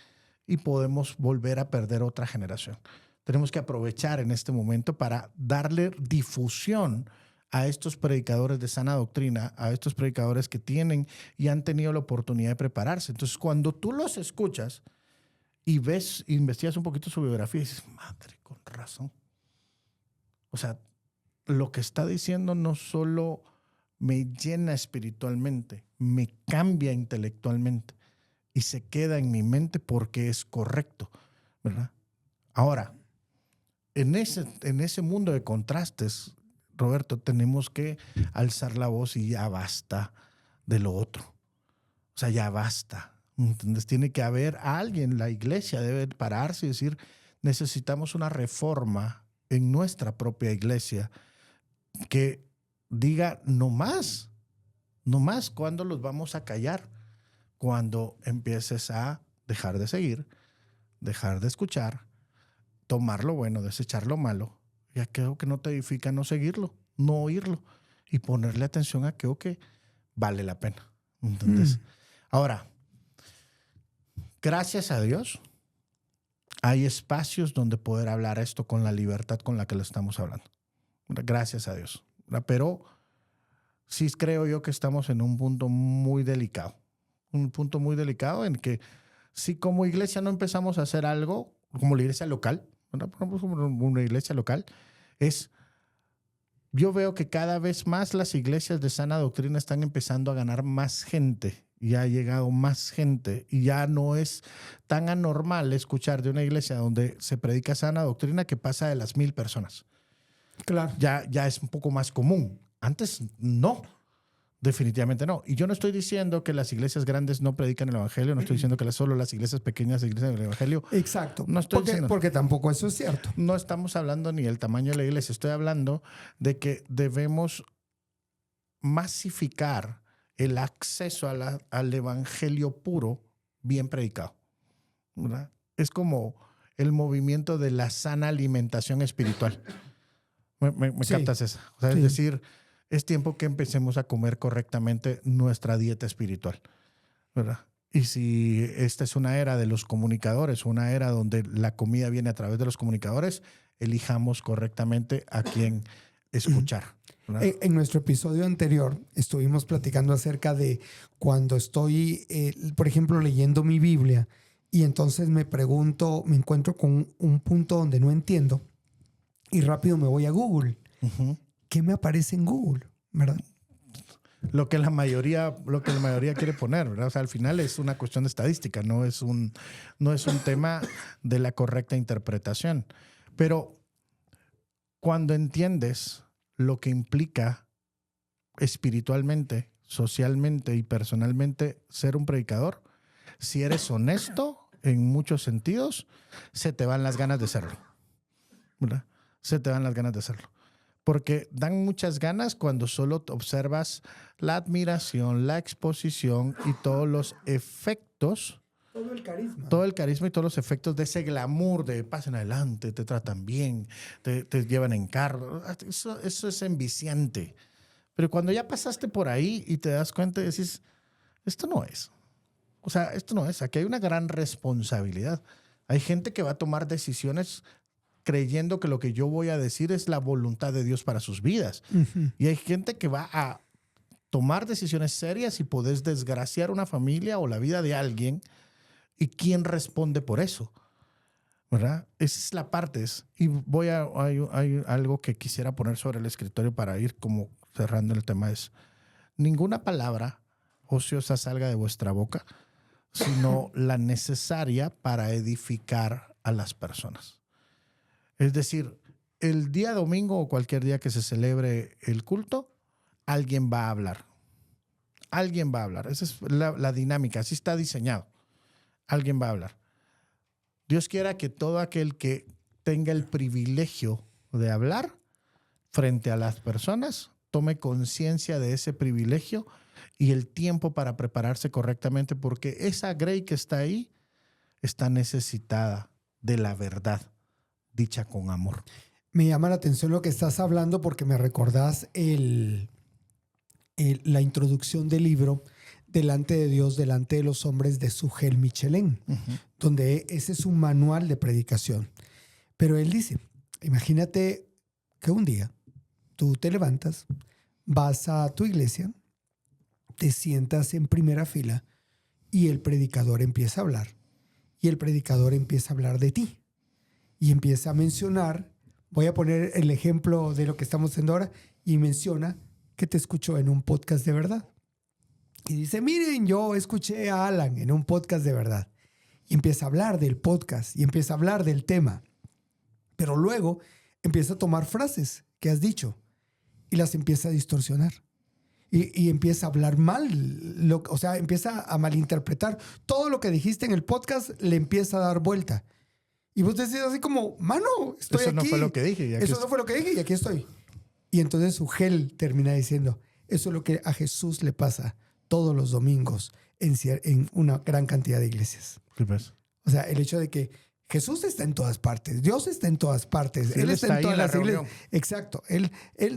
y podemos volver a perder otra generación. Tenemos que aprovechar en este momento para darle difusión a estos predicadores de sana doctrina, a estos predicadores que tienen y han tenido la oportunidad de prepararse. Entonces, cuando tú los escuchas y ves, investigas un poquito su biografía y dices, madre, con razón. O sea, lo que está diciendo no solo me llena espiritualmente, me cambia intelectualmente y se queda en mi mente porque es correcto, ¿verdad? Ahora, en ese mundo de contrastes, Roberto, tenemos que alzar la voz y ya basta de lo otro. O sea, ya basta. Entonces tiene que haber alguien, la iglesia debe pararse y decir, necesitamos una reforma en nuestra propia iglesia que diga no más, ¿cuándo los vamos a callar? Cuando empieces a dejar de seguir, dejar de escuchar, tomar lo bueno, desechar lo malo, y aquello que no te edifica, no seguirlo, no oírlo, y ponerle atención a aquello que vale la pena. ¿Entendés? Ahora, gracias a Dios, hay espacios donde poder hablar esto con la libertad con la que lo estamos hablando. Gracias a Dios. Pero sí creo yo que estamos en un punto muy delicado. Un punto muy delicado en que si como iglesia no empezamos a hacer algo, como la iglesia local, ¿verdad? Por ejemplo, como una iglesia local, yo veo que cada vez más las iglesias de sana doctrina están empezando a ganar más gente. Ya ha llegado más gente y ya no es tan anormal escuchar de una iglesia donde se predica sana doctrina que pasa de las 1,000 personas. Claro. Ya es un poco más común. Antes no, definitivamente no. Y yo no estoy diciendo que las iglesias grandes no predican el evangelio, no estoy diciendo que solo las iglesias pequeñas predican el evangelio. Exacto. No estoy diciendo, porque tampoco eso es cierto. No estamos hablando ni del tamaño de la iglesia, estoy hablando de que debemos masificar el acceso al evangelio puro bien predicado, ¿verdad? Es como el movimiento de la sana alimentación espiritual. ¿Me Sí. captas esa? O sea, Sí. Es decir, es tiempo que empecemos a comer correctamente nuestra dieta espiritual, ¿verdad? Y si esta es una era de los comunicadores, una era donde la comida viene a través de los comunicadores, elijamos correctamente a quién escuchar. En nuestro episodio anterior estuvimos platicando acerca de cuando estoy, por ejemplo, leyendo mi Biblia y entonces me encuentro con un punto donde no entiendo y rápido me voy a Google. Uh-huh. ¿Qué me aparece en Google? ¿Verdad? Lo que la mayoría quiere poner, ¿verdad? O sea, al final es una cuestión de estadística, no es un tema de la correcta interpretación. Pero cuando entiendes lo que implica espiritualmente, socialmente y personalmente ser un predicador, si eres honesto en muchos sentidos, se te van las ganas de serlo, ¿verdad? Se te van las ganas de hacerlo. Porque dan muchas ganas cuando solo observas la admiración, la exposición y todos los efectos. Todo el carisma. Todo el carisma y todos los efectos de ese glamour de pasen adelante, te tratan bien, te llevan en carro. Eso es enviciante. Pero cuando ya pasaste por ahí y te das cuenta y decís, esto no es. O sea, esto no es. Aquí hay una gran responsabilidad. Hay gente que va a tomar decisiones creyendo que lo que yo voy a decir es la voluntad de Dios para sus vidas. Uh-huh. Y hay gente que va a tomar decisiones serias y podés desgraciar una familia o la vida de alguien. ¿Y quién responde por eso? ¿Verdad? Esa es la parte. Y hay algo que quisiera poner sobre el escritorio para ir como cerrando el tema. Es ninguna palabra ociosa salga de vuestra boca, sino la necesaria para edificar a las personas. Es decir, el día domingo o cualquier día que se celebre el culto, alguien va a hablar. Alguien va a hablar. Esa es la dinámica. Así está diseñado. Alguien va a hablar. Dios quiera que todo aquel que tenga el privilegio de hablar frente a las personas tome conciencia de ese privilegio y el tiempo para prepararse correctamente, porque esa grey que está ahí está necesitada de la verdad dicha con amor. Me llama la atención lo que estás hablando porque me recordás la introducción del libro delante de Dios, delante de los hombres de su gel Michelin, donde ese es un manual de predicación. Pero él dice, imagínate que un día tú te levantas, vas a tu iglesia, te sientas en primera fila y el predicador empieza a hablar. Y el predicador empieza a hablar de ti. Y empieza a mencionar, voy a poner el ejemplo de lo que estamos haciendo ahora, y menciona que te escuchó en un podcast de verdad. Y dice, miren, yo escuché a Alan en un podcast de verdad. Y empieza a hablar del podcast y empieza a hablar del tema. Pero luego empieza a tomar frases que has dicho y las empieza a distorsionar. Y empieza a hablar mal, o sea, empieza a malinterpretar. Todo lo que dijiste en el podcast le empieza a dar vuelta. Y vos decís así como, mano, estoy Eso aquí. no fue lo que dije. Eso no fue lo que dije y aquí estoy. Y entonces su gel termina diciendo, eso es lo que a Jesús le pasa todos los domingos en una gran cantidad de iglesias. ¿Qué pasa? O sea, el hecho de que Jesús está en todas partes, Dios está en todas partes, Sí, Él está en todas las iglesias. reunión. Exacto, él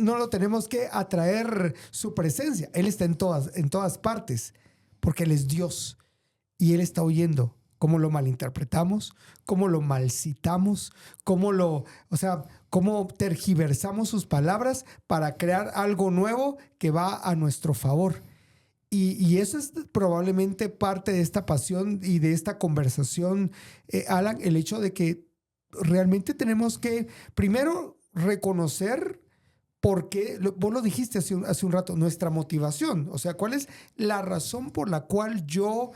no lo tenemos que atraer su presencia, Él está en todas partes, porque Él es Dios y Él está oyendo cómo lo malinterpretamos, cómo lo malcitamos, cómo tergiversamos sus palabras para crear algo nuevo que va a nuestro favor. Y eso es probablemente parte de esta pasión y de esta conversación, Alan, el hecho de que realmente tenemos que primero reconocer por qué, vos lo dijiste hace un rato, nuestra motivación, o sea, cuál es la razón por la cual yo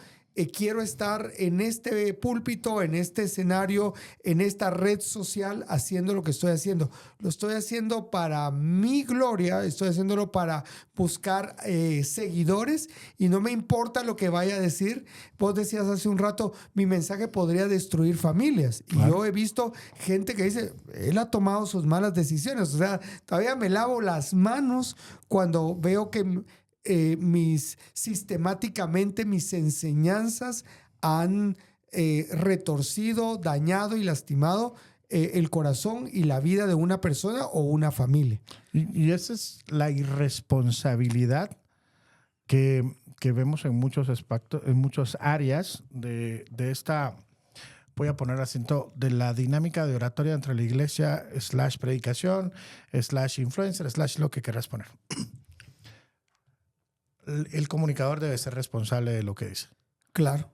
quiero estar en este púlpito, en este escenario, en esta red social, haciendo lo que estoy haciendo. Lo estoy haciendo para mi gloria, estoy haciéndolo para buscar seguidores y no me importa lo que vaya a decir. Vos decías hace un rato, mi mensaje podría destruir familias. Y yo he visto gente que dice, él ha tomado sus malas decisiones. O sea, todavía me lavo las manos cuando veo que sistemáticamente mis enseñanzas han retorcido, dañado y lastimado el corazón y la vida de una persona o una familia. Y esa es la irresponsabilidad que vemos en muchos aspectos, en muchas áreas de esta, voy a poner acento, de la dinámica de oratoria entre la iglesia / predicación / influencer / lo que quieras poner. El comunicador debe ser responsable de lo que dice. Claro.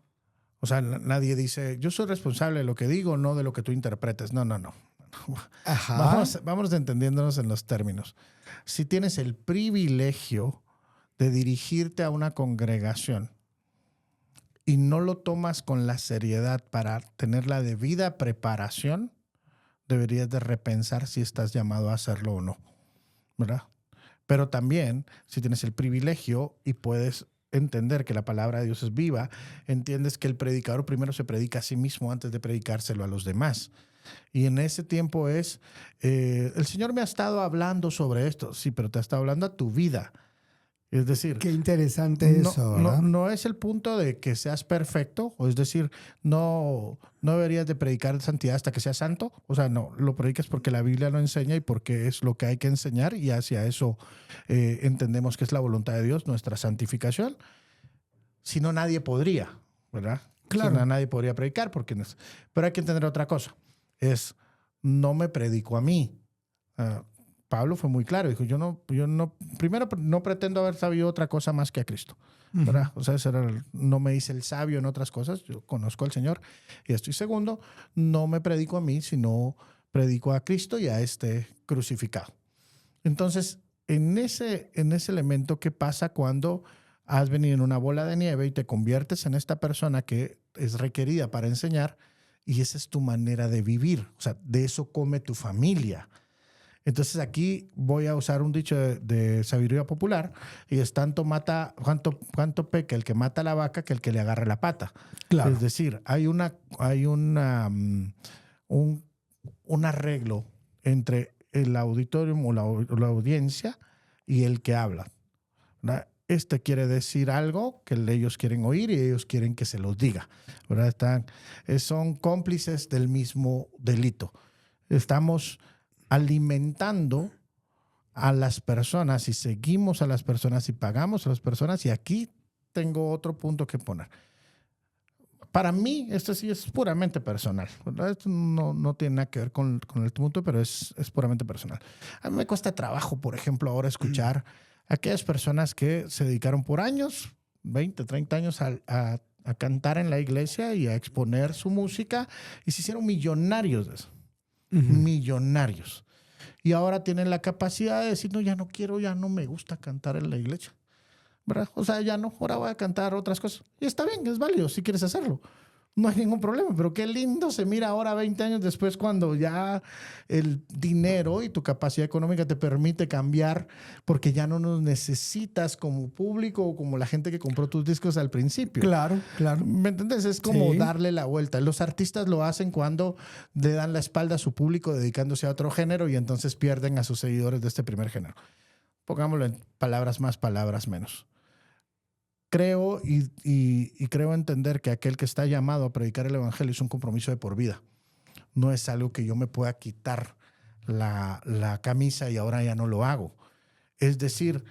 O sea, nadie dice, yo soy responsable de lo que digo, no de lo que tú interpretes. No. Ajá. Vamos entendiéndonos en los términos. Si tienes el privilegio de dirigirte a una congregación y no lo tomas con la seriedad para tener la debida preparación, deberías de repensar si estás llamado a hacerlo o no, ¿verdad? Pero también, si tienes el privilegio y puedes entender que la palabra de Dios es viva, entiendes que el predicador primero se predica a sí mismo antes de predicárselo a los demás. Y en ese tiempo es, el Señor me ha estado hablando sobre esto. Sí, pero te ha estado hablando a tu vida. Es decir, qué interesante eso, ¿verdad? No es el punto de que seas perfecto, o es decir, no deberías de predicar santidad hasta que seas santo. O sea, no, lo predicas porque la Biblia lo enseña y porque es lo que hay que enseñar y hacia eso entendemos que es la voluntad de Dios, nuestra santificación. Si no, nadie podría, ¿verdad? Claro. Si no, nadie podría predicar. Pero hay que entender otra cosa, no me predico a mí. Pablo fue muy claro, dijo, primero no pretendo haber sabido otra cosa más que a Cristo, ¿verdad? O sea, no me hice el sabio en otras cosas, yo conozco al Señor y estoy segundo, no me predico a mí, sino predico a Cristo y a este crucificado. Entonces, en ese elemento, ¿qué pasa cuando has venido en una bola de nieve y te conviertes en esta persona que es requerida para enseñar y esa es tu manera de vivir? O sea, de eso come tu familia. Entonces aquí voy a usar un dicho de sabiduría popular y es tanto peca el que mata a la vaca que el que le agarra la pata. Claro. Es decir, hay un arreglo entre el auditorio o la audiencia y el que habla, ¿verdad? Este quiere decir algo que ellos quieren oír y ellos quieren que se los diga, ¿verdad? Son cómplices del mismo delito. Estamos alimentando a las personas y seguimos a las personas y pagamos a las personas y aquí tengo otro punto que poner. Para mí, esto sí es puramente personal, ¿verdad? Esto no tiene nada que ver con el punto, pero es puramente personal. A mí me cuesta trabajo, por ejemplo, ahora escuchar a aquellas personas que se dedicaron por años, 20, 30 años, a cantar en la iglesia y a exponer su música y se hicieron millonarios de eso. Millonarios. Y ahora tienen la capacidad de decir, no, ya no quiero, ya no me gusta cantar en la iglesia, ¿verdad? O sea, ya no, ahora voy a cantar otras cosas. Y está bien, es válido si quieres hacerlo. No hay ningún problema, pero qué lindo se mira ahora 20 años después cuando ya el dinero y tu capacidad económica te permite cambiar porque ya no nos necesitas como público o como la gente que compró tus discos al principio. Claro, claro. ¿Me entiendes? Es como darle la vuelta. Los artistas lo hacen cuando le dan la espalda a su público dedicándose a otro género y entonces pierden a sus seguidores de este primer género. Pongámoslo en palabras más, palabras menos. Creo y creo entender que aquel que está llamado a predicar el evangelio es un compromiso de por vida. No es algo que yo me pueda quitar la camisa y ahora ya no lo hago. Es decir,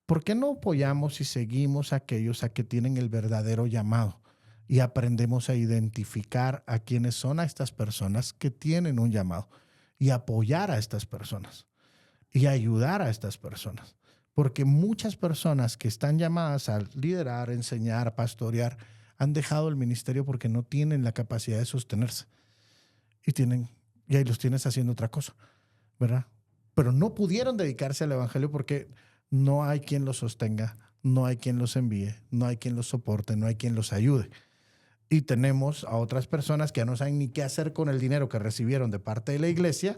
¿por qué no apoyamos y seguimos a aquellos a que tienen el verdadero llamado y aprendemos a identificar a quiénes son a estas personas que tienen un llamado y apoyar a estas personas y ayudar a estas personas? Porque muchas personas que están llamadas a liderar, enseñar, pastorear, han dejado el ministerio porque no tienen la capacidad de sostenerse. Y ahí los tienes haciendo otra cosa, ¿verdad? Pero no pudieron dedicarse al evangelio porque no hay quien los sostenga, no hay quien los envíe, no hay quien los soporte, no hay quien los ayude. Y tenemos a otras personas que ya no saben ni qué hacer con el dinero que recibieron de parte de la iglesia,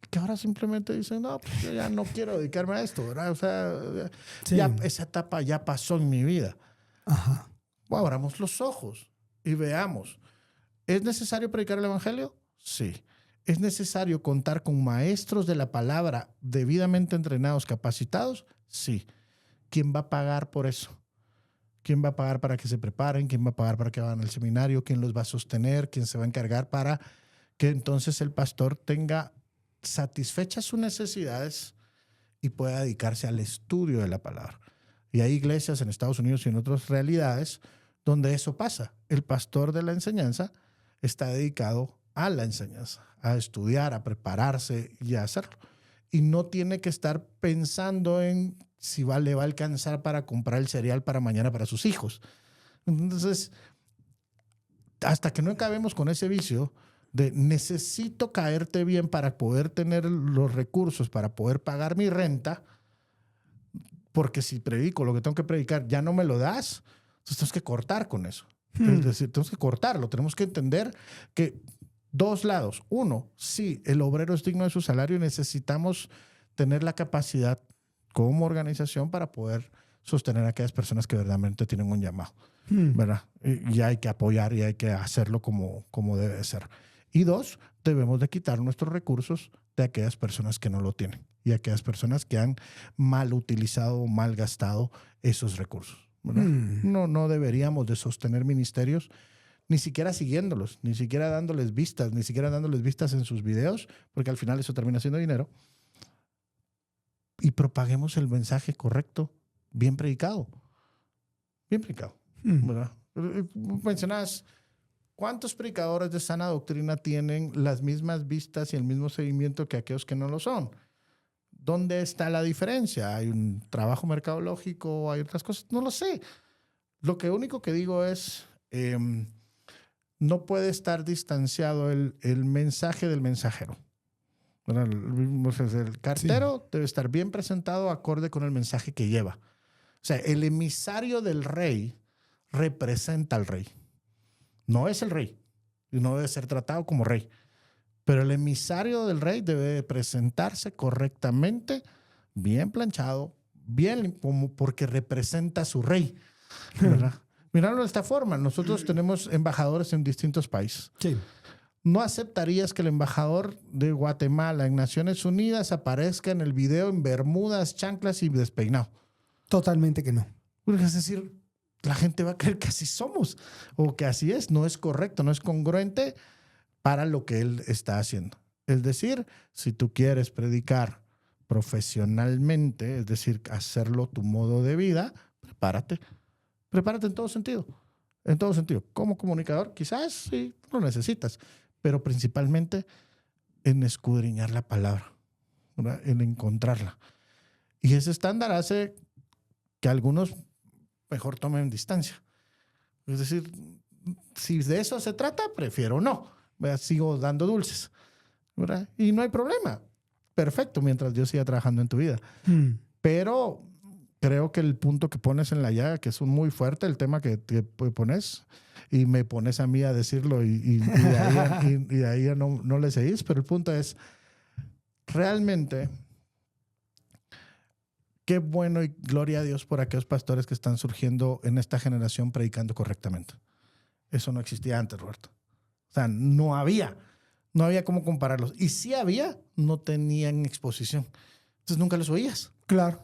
que ahora simplemente dicen, no, pues yo ya no quiero dedicarme a esto, ¿verdad? O sea, ya esa etapa ya pasó en mi vida. Ajá. Abramos los ojos y veamos. ¿Es necesario predicar el evangelio? Sí. ¿Es necesario contar con maestros de la palabra debidamente entrenados, capacitados? Sí. ¿Quién va a pagar por eso? ¿Quién va a pagar para que se preparen? ¿Quién va a pagar para que vayan al seminario? ¿Quién los va a sostener? ¿Quién se va a encargar para que entonces el pastor tenga satisfechas sus necesidades y pueda dedicarse al estudio de la palabra? Y hay iglesias en Estados Unidos y en otras realidades donde eso pasa. El pastor de la enseñanza está dedicado a la enseñanza, a estudiar, a prepararse y a hacerlo. Y no tiene que estar pensando en si le va a alcanzar para comprar el cereal para mañana para sus hijos. Entonces, hasta que no acabemos con ese vicio de necesito caerte bien para poder tener los recursos, para poder pagar mi renta, porque si predico lo que tengo que predicar, ya no me lo das, entonces tenemos que cortar con eso. Es decir, tenemos que cortarlo. Tenemos que entender que dos lados. Uno, sí, el obrero es digno de su salario y necesitamos tener la capacidad como organización para poder sostener a aquellas personas que verdaderamente tienen un llamado, ¿verdad? Y hay que apoyar y hay que hacerlo como debe ser. Y dos, debemos de quitar nuestros recursos de aquellas personas que no lo tienen y aquellas personas que han mal utilizado o mal gastado esos recursos, ¿verdad? No deberíamos de sostener ministerios ni siquiera siguiéndolos, ni siquiera dándoles vistas en sus videos, porque al final eso termina siendo dinero. Y propaguemos el mensaje correcto, bien predicado. Bien predicado, ¿verdad? Mencionabas, ¿cuántos predicadores de sana doctrina tienen las mismas vistas y el mismo seguimiento que aquellos que no lo son? ¿Dónde está la diferencia? ¿Hay un trabajo mercadológico? ¿Hay otras cosas? No lo sé. Lo único que digo es, no puede estar distanciado el mensaje del mensajero. El cartero debe estar bien presentado acorde con el mensaje que lleva. O sea, el emisario del rey representa al rey. No es el rey y no debe ser tratado como rey. Pero el emisario del rey debe presentarse correctamente, bien planchado, bien como porque representa a su rey, ¿verdad? Mirarlo de esta forma. Nosotros tenemos embajadores en distintos países. Sí. ¿No aceptarías que el embajador de Guatemala en Naciones Unidas aparezca en el video en bermudas, chanclas y despeinado? Totalmente que no. Es decir, la gente va a creer que así somos o que así es. No es correcto, no es congruente para lo que él está haciendo. Es decir, si tú quieres predicar profesionalmente, es decir, hacerlo tu modo de vida, prepárate. Prepárate en todo sentido. En todo sentido. Como comunicador, quizás sí lo necesitas, pero principalmente en escudriñar la palabra, ¿verdad? En encontrarla. Y ese estándar hace que algunos mejor tomen distancia. Es decir, si de eso se trata, prefiero no. ¿Verdad? Sigo dando dulces, ¿verdad? Y no hay problema. Perfecto, mientras Dios siga trabajando en tu vida. Pero creo que el punto que pones en la llaga, que es muy fuerte, el tema que pones, y me pones a mí a decirlo y de ahí ya no le seguís, pero el punto es, realmente, qué bueno y gloria a Dios por aquellos pastores que están surgiendo en esta generación predicando correctamente. Eso no existía antes, Roberto. O sea, no había cómo compararlos. Y si había, no tenían exposición. Entonces nunca los oías. Claro.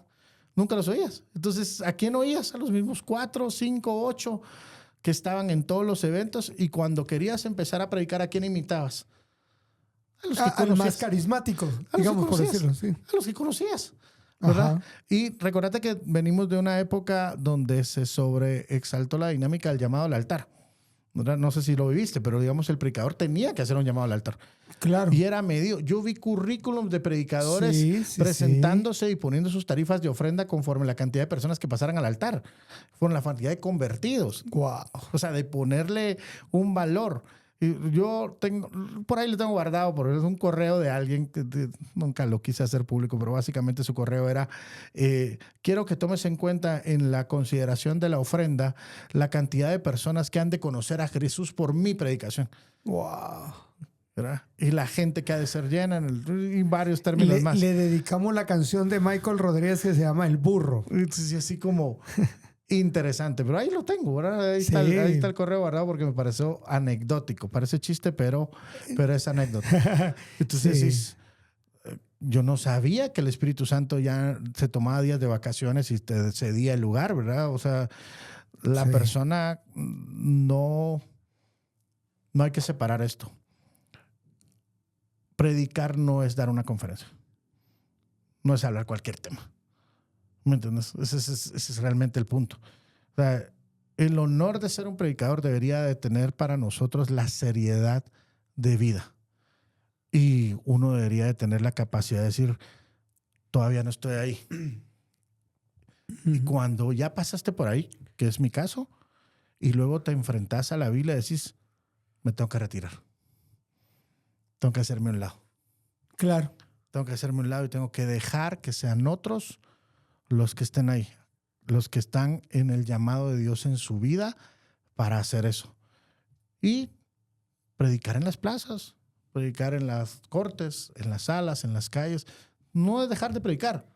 Nunca los oías. Entonces, ¿a quién oías? A los mismos 4, 5, 8 que estaban en todos los eventos, y cuando querías empezar a predicar, ¿a quién imitabas? A los que conocías. Al más carismático, digamos, por decirlo así. A los que conocías, ¿verdad? Ajá. Y recordate que venimos de una época donde se sobreexaltó la dinámica del llamado al altar. ¿Verdad? No sé si lo viviste, pero digamos el predicador tenía que hacer un llamado al altar. Claro. Y era medio. Yo vi currículums de predicadores presentándose y poniendo sus tarifas de ofrenda conforme la cantidad de personas que pasaran al altar, con la cantidad de convertidos. Wow. O sea, de ponerle un valor. Y yo tengo, por ahí lo tengo guardado, porque es un correo de alguien que nunca lo quise hacer público, pero básicamente su correo era: quiero que tomes en cuenta en la consideración de la ofrenda la cantidad de personas que han de conocer a Jesús por mi predicación. Wow. ¿Verdad? Y la gente que ha de ser llena en varios términos más. Le dedicamos la canción de Michael Rodríguez que se llama El Burro. Y así como... interesante, pero ahí lo tengo, ¿verdad? Ahí está el correo guardado porque me pareció anecdótico. Parece chiste, pero es anécdota. Entonces, yo no sabía que el Espíritu Santo ya se tomaba días de vacaciones y te cedía el lugar, ¿verdad? O sea, la persona no hay que separar esto. Predicar no es dar una conferencia. No es hablar cualquier tema. ¿Me entiendes? Ese es realmente el punto. O sea, el honor de ser un predicador debería de tener para nosotros la seriedad de vida. Y uno debería de tener la capacidad de decir, todavía no estoy ahí. Y cuando ya pasaste por ahí, que es mi caso, y luego te enfrentas a la Biblia y decís, me tengo que retirar. Tengo que hacerme a un lado. Claro. Tengo que hacerme a un lado y tengo que dejar que sean otros los que estén ahí, los que están en el llamado de Dios en su vida para hacer eso. Y predicar en las plazas, predicar en las cortes, en las salas, en las calles. No es dejar de predicar,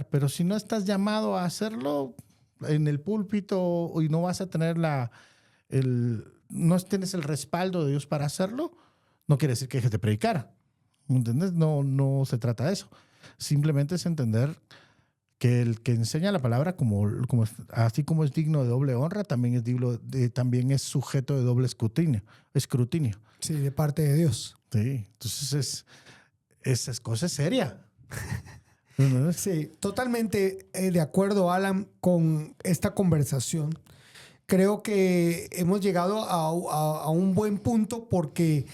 pero si no estás llamado a hacerlo en el púlpito y no vas a tener no tienes el respaldo de Dios para hacerlo, no quiere decir que dejes de predicar. ¿Entiendes? No se trata de eso. Simplemente es entender que el que enseña la palabra, así como es digno de doble honra, también es sujeto de doble escrutinio. Sí, de parte de Dios. Sí, entonces esa cosa es seria. Sí, totalmente de acuerdo, Alan, con esta conversación. Creo que hemos llegado a un buen punto porque...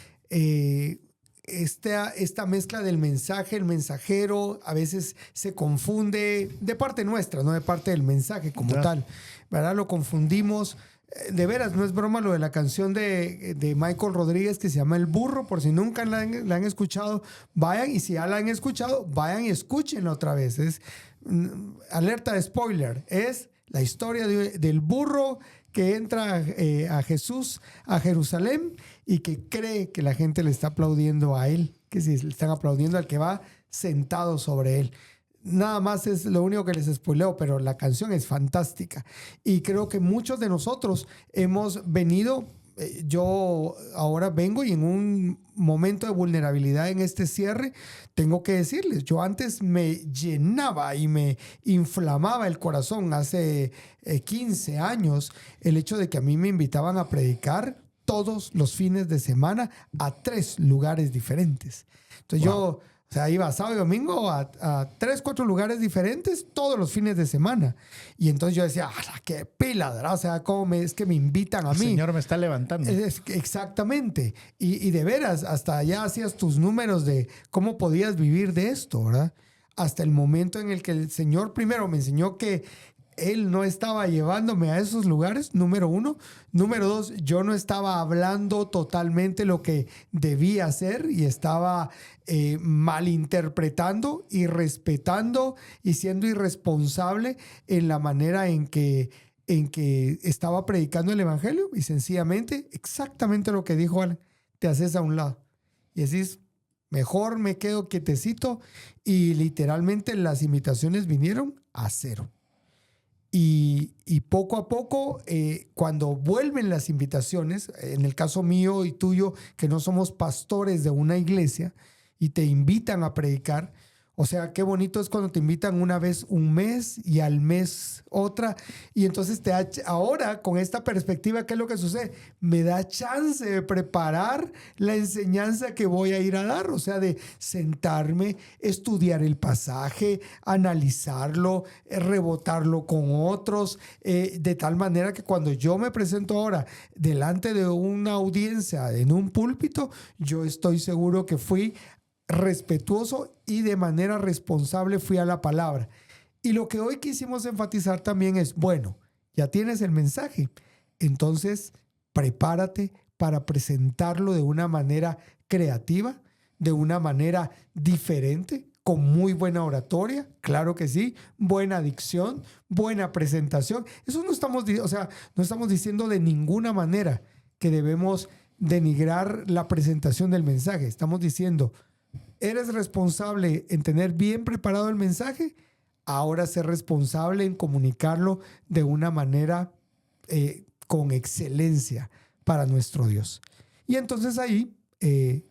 Esta mezcla del mensaje, el mensajero, a veces se confunde de parte nuestra, no de parte del mensaje como tal, ¿verdad? Lo confundimos. De veras, no es broma lo de la canción de Michael Rodríguez que se llama El Burro, por si nunca la han escuchado, vayan, y si ya la han escuchado, vayan y escúchenla otra vez. Es alerta de spoiler, es la historia del burro que entra a Jesús, a Jerusalén, y que cree que la gente le está aplaudiendo a él, que si le están aplaudiendo al que va sentado sobre él. Nada más es lo único que les spoileo, pero la canción es fantástica. Y creo que muchos de nosotros hemos venido, yo ahora vengo y en un momento de vulnerabilidad en este cierre, tengo que decirles, yo antes me llenaba y me inflamaba el corazón hace 15 años el hecho de que a mí me invitaban a predicar todos los fines de semana a 3 lugares diferentes. Entonces yo O sea, iba sábado y domingo a 3, 4 lugares diferentes todos los fines de semana. Y entonces yo decía, ¡ah, qué pila! ¿Verdad? O sea, es que me invitan a mí. El Señor me está levantando. Exactamente. Y de veras, hasta allá hacías tus números de cómo podías vivir de esto, ¿verdad? Hasta el momento en el que el Señor primero me enseñó que Él no estaba llevándome a esos lugares, número 1. Número 2, yo no estaba hablando totalmente lo que debía hacer y estaba malinterpretando y respetando y siendo irresponsable en la manera en que estaba predicando el evangelio, y sencillamente, exactamente lo que dijo Alan, te haces a un lado y decís, mejor me quedo quietecito, y literalmente las invitaciones vinieron a cero. Y poco a poco, cuando vuelven las invitaciones, en el caso mío y tuyo, que no somos pastores de una iglesia y te invitan a predicar, o sea, qué bonito es cuando te invitan una vez un mes y al mes otra. Y entonces ahora, con esta perspectiva, ¿qué es lo que sucede? Me da chance de preparar la enseñanza que voy a ir a dar. O sea, de sentarme, estudiar el pasaje, analizarlo, rebotarlo con otros, de tal manera que cuando yo me presento ahora delante de una audiencia en un púlpito, yo estoy seguro que fui respetuoso y de manera responsable fui a la palabra. Y lo que hoy quisimos enfatizar también es, bueno, ya tienes el mensaje, entonces prepárate para presentarlo de una manera creativa, de una manera diferente, con muy buena oratoria, claro que sí, buena dicción, buena presentación. Eso no estamos, no estamos diciendo de ninguna manera que debemos denigrar la presentación del mensaje. Estamos diciendo, ¿eres responsable en tener bien preparado el mensaje? Ahora ser responsable en comunicarlo de una manera con excelencia para nuestro Dios. Y entonces ahí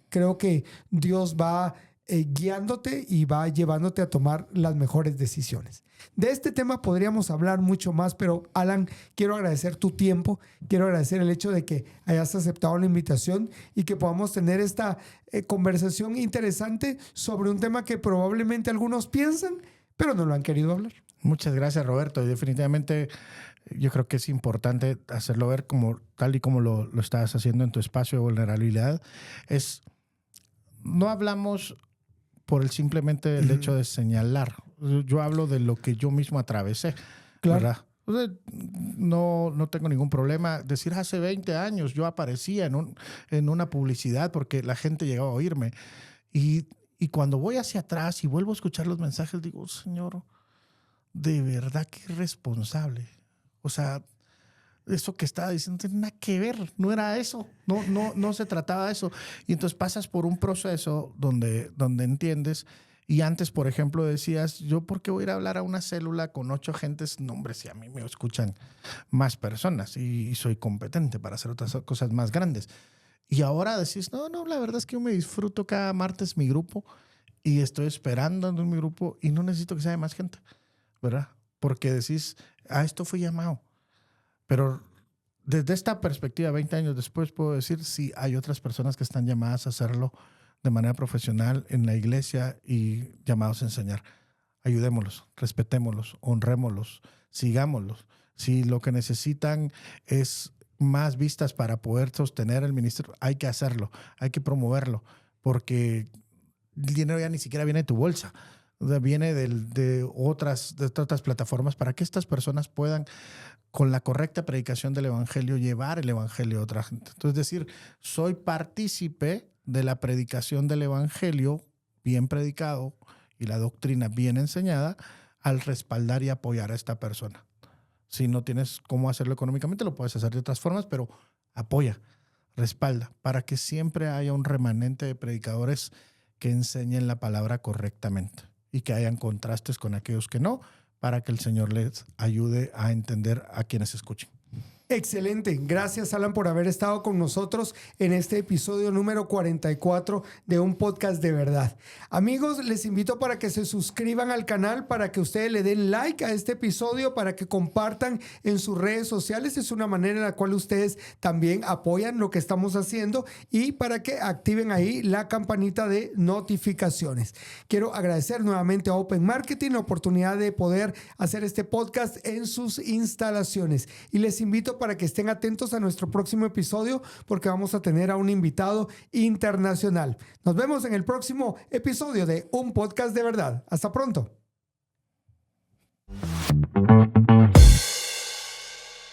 creo que Dios va guiándote y va llevándote a tomar las mejores decisiones. De este tema podríamos hablar mucho más, pero Alan, quiero agradecer tu tiempo, quiero agradecer el hecho de que hayas aceptado la invitación y que podamos tener esta conversación interesante sobre un tema que probablemente algunos piensan, pero no lo han querido hablar. Muchas gracias, Roberto. Y definitivamente yo creo que es importante hacerlo ver como tal y como lo estás haciendo en tu espacio de vulnerabilidad. No hablamos por simplemente el hecho de señalar. Yo hablo de lo que yo mismo atravesé, claro. ¿Verdad? No tengo ningún problema. Decir, hace 20 años yo aparecía en una publicidad porque la gente llegaba a oírme. Y cuando voy hacia atrás y vuelvo a escuchar los mensajes, digo, Señor, de verdad que irresponsable. O sea, eso que estaba diciendo no tiene nada que ver, no era eso, no se trataba de eso. Y entonces pasas por un proceso donde entiendes. Y antes, por ejemplo, decías, ¿yo por qué voy a ir a hablar a una célula con 8 gentes? No, hombre, si a mí me escuchan más personas y soy competente para hacer otras cosas más grandes. Y ahora decís, no, la verdad es que yo me disfruto cada martes mi grupo y estoy esperando en mi grupo y no necesito que sea de más gente, ¿verdad? Porque decís, esto fue llamado. Pero desde esta perspectiva, 20 años después, puedo decir, sí, hay otras personas que están llamadas a hacerlo de manera profesional en la iglesia y llamados a enseñar. Ayudémoslos, respetémoslos, honrémoslos, sigámoslos. Si lo que necesitan es más vistas para poder sostener el ministerio, hay que hacerlo, hay que promoverlo, porque el dinero ya ni siquiera viene de tu bolsa, viene de otras plataformas para que estas personas puedan, con la correcta predicación del evangelio, llevar el evangelio a otra gente. Entonces, decir, soy partícipe de la predicación del evangelio bien predicado y la doctrina bien enseñada al respaldar y apoyar a esta persona. Si no tienes cómo hacerlo económicamente, lo puedes hacer de otras formas, pero apoya, respalda, para que siempre haya un remanente de predicadores que enseñen la palabra correctamente y que hayan contrastes con aquellos que no, para que el Señor les ayude a entender a quienes escuchen. Excelente. Gracias, Alan, por haber estado con nosotros en este episodio número 44 de Un Podcast de Verdad. Amigos, les invito para que se suscriban al canal, para que ustedes le den like a este episodio, para que compartan en sus redes sociales. Es una manera en la cual ustedes también apoyan lo que estamos haciendo y para que activen ahí la campanita de notificaciones. Quiero agradecer nuevamente a Open Marketing la oportunidad de poder hacer este podcast en sus instalaciones y les invito para que estén atentos a nuestro próximo episodio porque vamos a tener a un invitado internacional. Nos vemos en el próximo episodio de Un Podcast de Verdad. Hasta pronto.